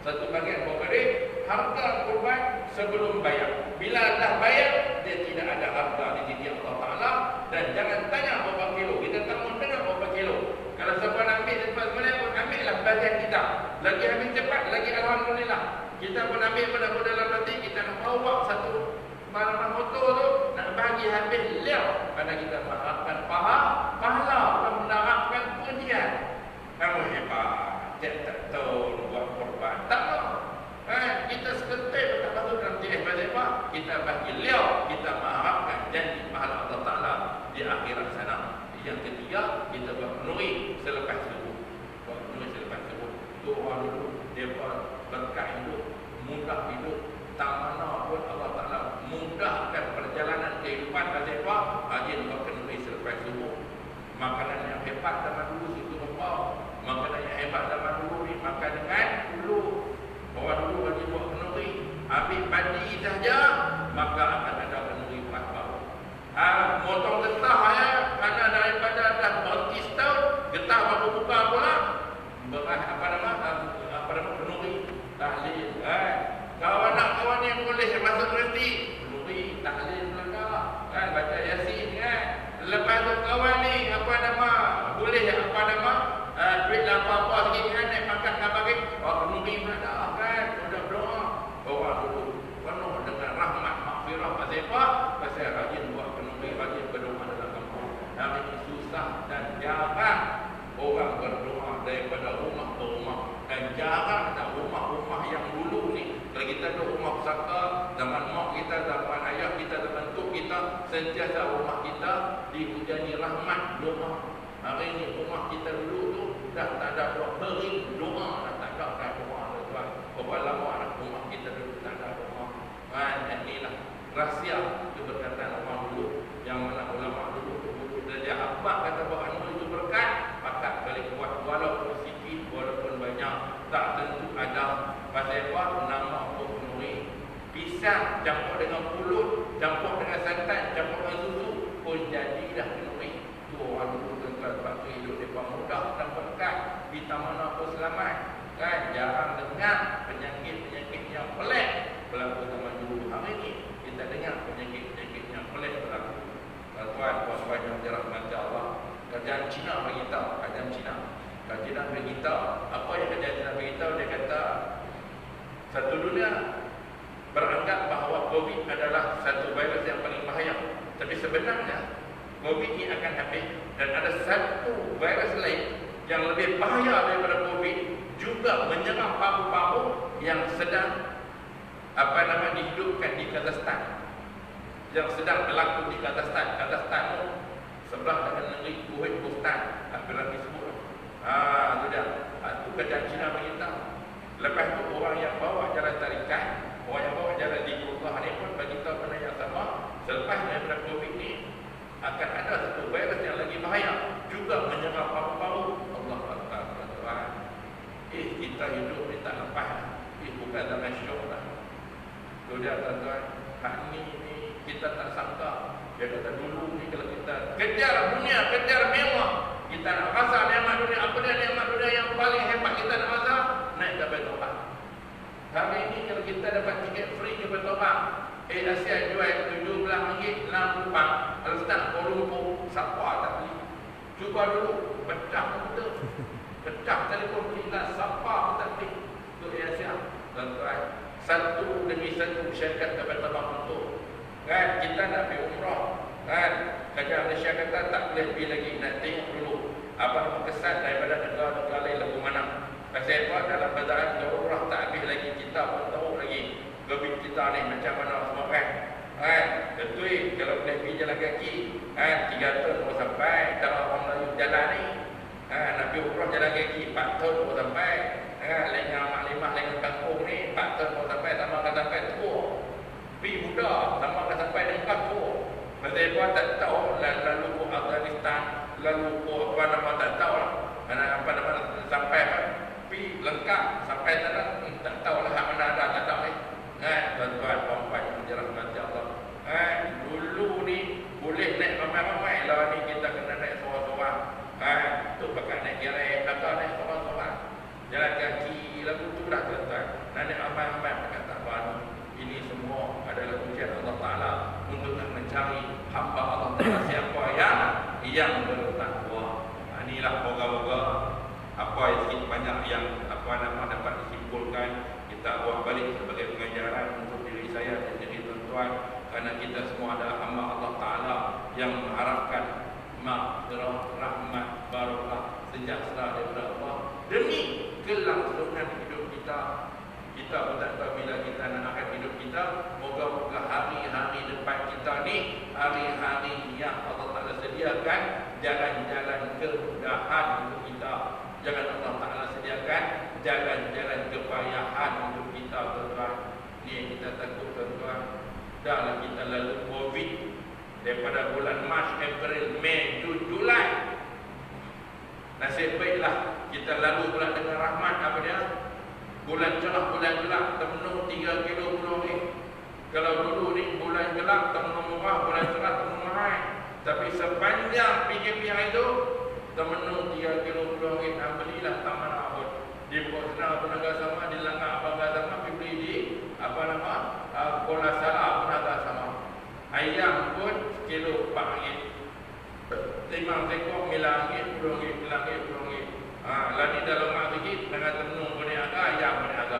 1 bahagian berapa dia, harga korban sebelum bayar. Bila dah bayar, dia tidak ada harga di sisi Allah Ta'ala. Dan jangan tanya berapa kilo. Kita tak mau dengar berapa kilo. Kalau siapa nak ambil cepat boleh pun ambillah bagian kita. Lagi ambil cepat, lagi Alhamdulillah. Kita pun ambil pada dalam hati, kita nak bawa satu barang motor tu, nak bagi habis liau. Kerana kita mengharapkan pahala, bukan mengharapkan pujian. Kamu hebat. Tak tahu buat korban. Tak mau. Kita seketik tak patut dalam TF apa? Kita bagi liau, kita mengharapkan janji pahala Allah Ta'ala di akhirat sana. Yang ketiga, kita buat penuhi selepas subuh. Buat penuhi selepas subuh. Tu orang dulu, dia buat berkat hidup, mudah hidup. Tak mana pun Allah Ta'ala mudahkan perjalanan kehidupan. Pasal apa? Dia buat penuhi selepas subuh. Makanan yang hebat zaman dulu situ apa? Makanan yang hebat zaman dulu ni makan dengan dulu. Orang dulu bagi buat penuhi, ambil padi saja, maka akan ada penuhi emas baru. Motong getah kerana daripada dah 40 tahun, getah baru buka pula. Beras apa nama penuhi tahlil. Kawan-kawan yang boleh masuk universiti, penuhi tahlil belaka, baca Yasin kan. Lepas tu kawan ni boleh duit apa-apa sikit kan, naik makan nak bagi, penuhi mana kan, sudah berdoa. Orang dulu penuh dengan rahmat maghfirah. Pasal apa? Pasal rajin buat penuhi, rajin berdoa dalam kampung. Hari ini susah dan jarang orang berdoa daripada rumah ke rumah. Dan jarang ada rumah-rumah yang dulu ni. Kalau kita ada rumah pusaka, zaman mak kita, zaman ayah kita, zaman tuk kita, sentiasa rumah kita dihujani rahmat doa. Hari ini rumah kita dulu tu dah tak ada doa, beri doa dah tak ada doa tuan. Berapa lama anak rumah kita dulu tak ada doa. Inilah rahsia itu berkatan orang dulu, yang mana ulama dulu dia apa kata bahawa itu berkat, pakat kali kuat walaupun sikit, walaupun taman apa selamat. Kan jarang dengar penyakit-penyakit yang pelik berlaku zaman dulu. Hari ni kita dengar penyakit-penyakit yang pelik berlaku. Tuan-tuan, puan-puan yang dirahmati Allah, kerajaan Cina beritahu, kerajaan Cina beritahu, apa yang kerajaan Cina beritahu, dia kata satu dunia beranggap bahawa COVID adalah satu virus yang paling bahaya. Tapi sebenarnya COVID ini akan habis dan ada satu virus lain yang lebih bahaya daripada COVID juga menyerang paru-paru yang sedang dihidupkan di Kazakhstan, yang sedang berlaku di Kazakhstan. Kazakhstan itu sebelah dengan negeri Uzbekistan, hampir disebut. Itu dia. Itu kerajaan Cina beritahu. Lepas tu orang yang bawa jalan tarikat, orang yang bawa jalan di Zikrullah ni pun beritahu benda yang sama. Selepas daripada COVID ni akan ada satu virus yang lagi bahaya juga menyerang paru-paru. Allah Akbar, tuan-tuan. Kita hidup ni tak lepas. Bukan zaman syok lah. Tu dia, tuan-tuan. Hak ni kita tak sangka. Dia kata dulu ni kalau kita kejar dunia, kejar mewah, kita nak rasa nikmat dunia. Apa dia nikmat dunia yang paling hebat kita nak rasa? Naik ke Baitul. Hari ni kalau kita dapat tiket free ke Baitul, Asia jual RM17 6 kalau start Kuala Lumpur, siapa tak beli? Cuba dulu, pecah komputer, pecah telefon kita, siapa pun tak beli untuk Asia. Tuan-tuan, satu demi satu syarikat dapat terbang untuk. Kan kita nak pergi umrah, kan kerajaan Malaysia kata tak boleh pergi lagi, nak tengok dulu apa nama kesan daripada negara-negara lain lagu mana. Pasal apa? Dalam bazaran umrah tak habis lagi, kita pun tahu lagi COVID kita ni macam mana semua kan. Betul, kalau boleh pergi jalan kaki, 3 tahun baru sampai. Kalau orang Melayu jalan ni, nak pergi umrah jalan kaki 4 tahun baru sampai. Lengah mak limah, lengah kampung ni 4 tahun baru sampai, sama akan sampai tua. Pergi muda, sama akan sampai dengan tua. Pasal apa? Tak tahu lalu ke Afghanistan, lalu ke apa nama tak tahu lah. Apa nama sampai pergi lengkap sampai sana, tak tahu lah mana ada, tak tahu ni. Tuan-tuan, puan-puan yang dirahmati Allah. Dulu ni boleh naik ramai-ramai lah, ni kita kena naik seorang-seorang. Tu pakai naik gerai, belakang naik seorang-seorang. Jalan kaki, lagu tu dah tuan-tuan. Nak naik ramai-ramai pakai tak baru. Ini semua adalah ujian Allah Ta'ala untuk nak mencari hamba Allah Ta'ala siapa yang bertakwa. Inilah moga-moga apa yang sikit banyak yang dapat disimpulkan kita buat balik sebagai pengajaran untuk diri saya dan diri tuan-tuan, kerana kita semua adalah hamba Allah Ta'ala yang mengharapkan maghfirah, rahmat, barakah, sejahtera daripada Allah demi kelangsungan hidup kita. Kita pun tak tahu bila kita nak akhir hidup kita. Moga-moga hari-hari depan kita ni hari-hari yang Allah Ta'ala sediakan jalan-jalan kemudahan untuk kita. Jangan Allah Ta'ala sediakan jalan-jalan kepayahan untuk kita, tuan-tuan. Ni yang kita takut, tuan-tuan. Dahlah kita lalu COVID daripada bulan Mac, April, Mei, Jun, Julai. Nasib baiklah kita lalu pula dengan rahmat. Apa dia? Bulan cerah, bulan gelap, temenung 3 kilo pulau ni. Kalau dulu ni bulan gelap, temenung murah, bulan cerah, temenung mahal. Tapi sepanjang PKP itu, temenung 3 kilo pulau ni. Alhamdulillah, tak mana pun. Di Bukit Senang pun agak sama, di Langgar pun agak sama, pergi di Kuala Salah pun agak sama. Ayam pun kilo RM4. 5 ekor RM9, RM10, RM10. Lagi dalam mak sikit dengan tenung boleh agak, ayam boleh agak.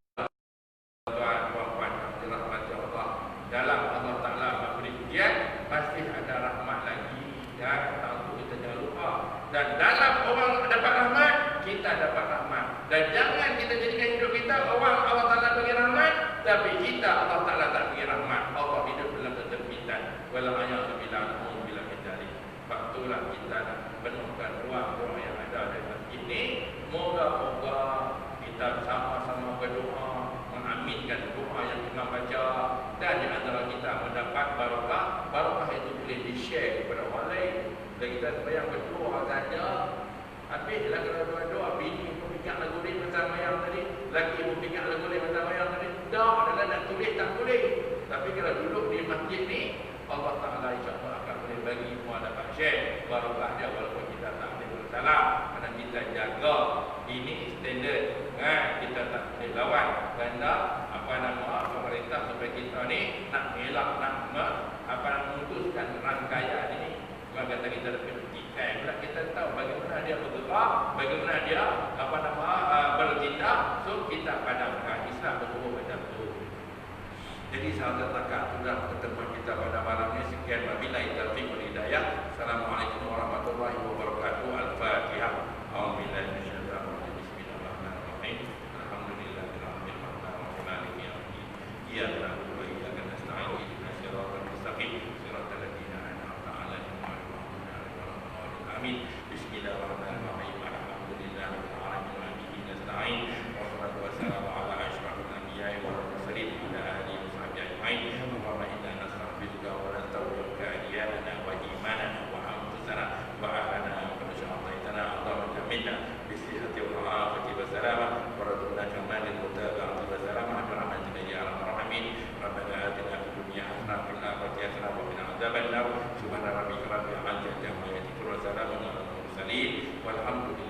Tuan, puan-puan, dirahmati Allah. Dalam Allah Ta'ala memberi ujian, pasti ada rahmat lagi. Ya, tentu kita jangan lupa. Dan dalam orang dapat rahmat, kita dapat rahmat. Dan jangan kita jadikan hidup kita orang Allah Ta'ala bagi rahmat, tapi kita Allah Ta'ala tak bagi rahmat. Allah hidup dalam keterpitan. Walau ayat bila bila mencari. Faktulah kita nak penuhkan ruang-ruang yang ada di masjid ini. Moga-moga kita sama-sama berdoa, mengaminkan doa yang imam baca, dan di antara kita mendapat barakah. Barakah itu boleh di-share kepada orang lain. Dan kita sembahyang berdoa saja, habislah kalau doa-doa. Bini pun fikir lagu ni macam mayang tadi, laki pun fikir lagu ni macam mayang tadi. Dah adalah nak tulis tak boleh. Tapi kalau duduk di masjid ni, Allah Ta'ala insyaAllah akan boleh bagi semua dapat share barakah dia, walaupun kita tak boleh bersalah. Kerana kita jaga ini bergerak, bagaimana dia bertindak. So kita padamkan. Islam berhubung macam tu. Jadi sahabat takkan sudah pertemuan kita pada malam ini. Sekian wabillahi taufiq wal hidayah. Assalamualaikum warahmatullahi wabarakatuh. Al-Fatihah. A'udzubillahi minasyaitonir rajim. Bismillahirrahmanirrahim. Alhamdulillahirabbil alamin. Maliki yaumiddin. Iyyaka na'budu wa iyyaka nasta'in. Ihdinas siratal mustaqim. Siratal ladzina an'amta 'alaihim ghairil maghdubi 'alaihim waladdallin. Amin. Bismillahirrahmanirrahim. Alhamdulillahirabbil alamin. Wa bihi nasta'in. Wassalatu wassalamu ala asyrafil anbiya'i wal mursalin wa ala alihi Allahumma inna nastaghfiruka wa nastaghfiruka iyyana wa imanana wa anfusana wa ahlana wa nasha'atana Allahumma jamilna bisihhati wa afati wa salama wa raduna kamalil mutaba'ati wa salama bi rahmatika ya arhamar rahimin. Rabbana atina fid dunya hasanah wa fil akhirati hasanah wa qina adzaban nar. Subhana rabbika rabbil izzati amma yasifun wa salamun alal mursalin walhamdulillah.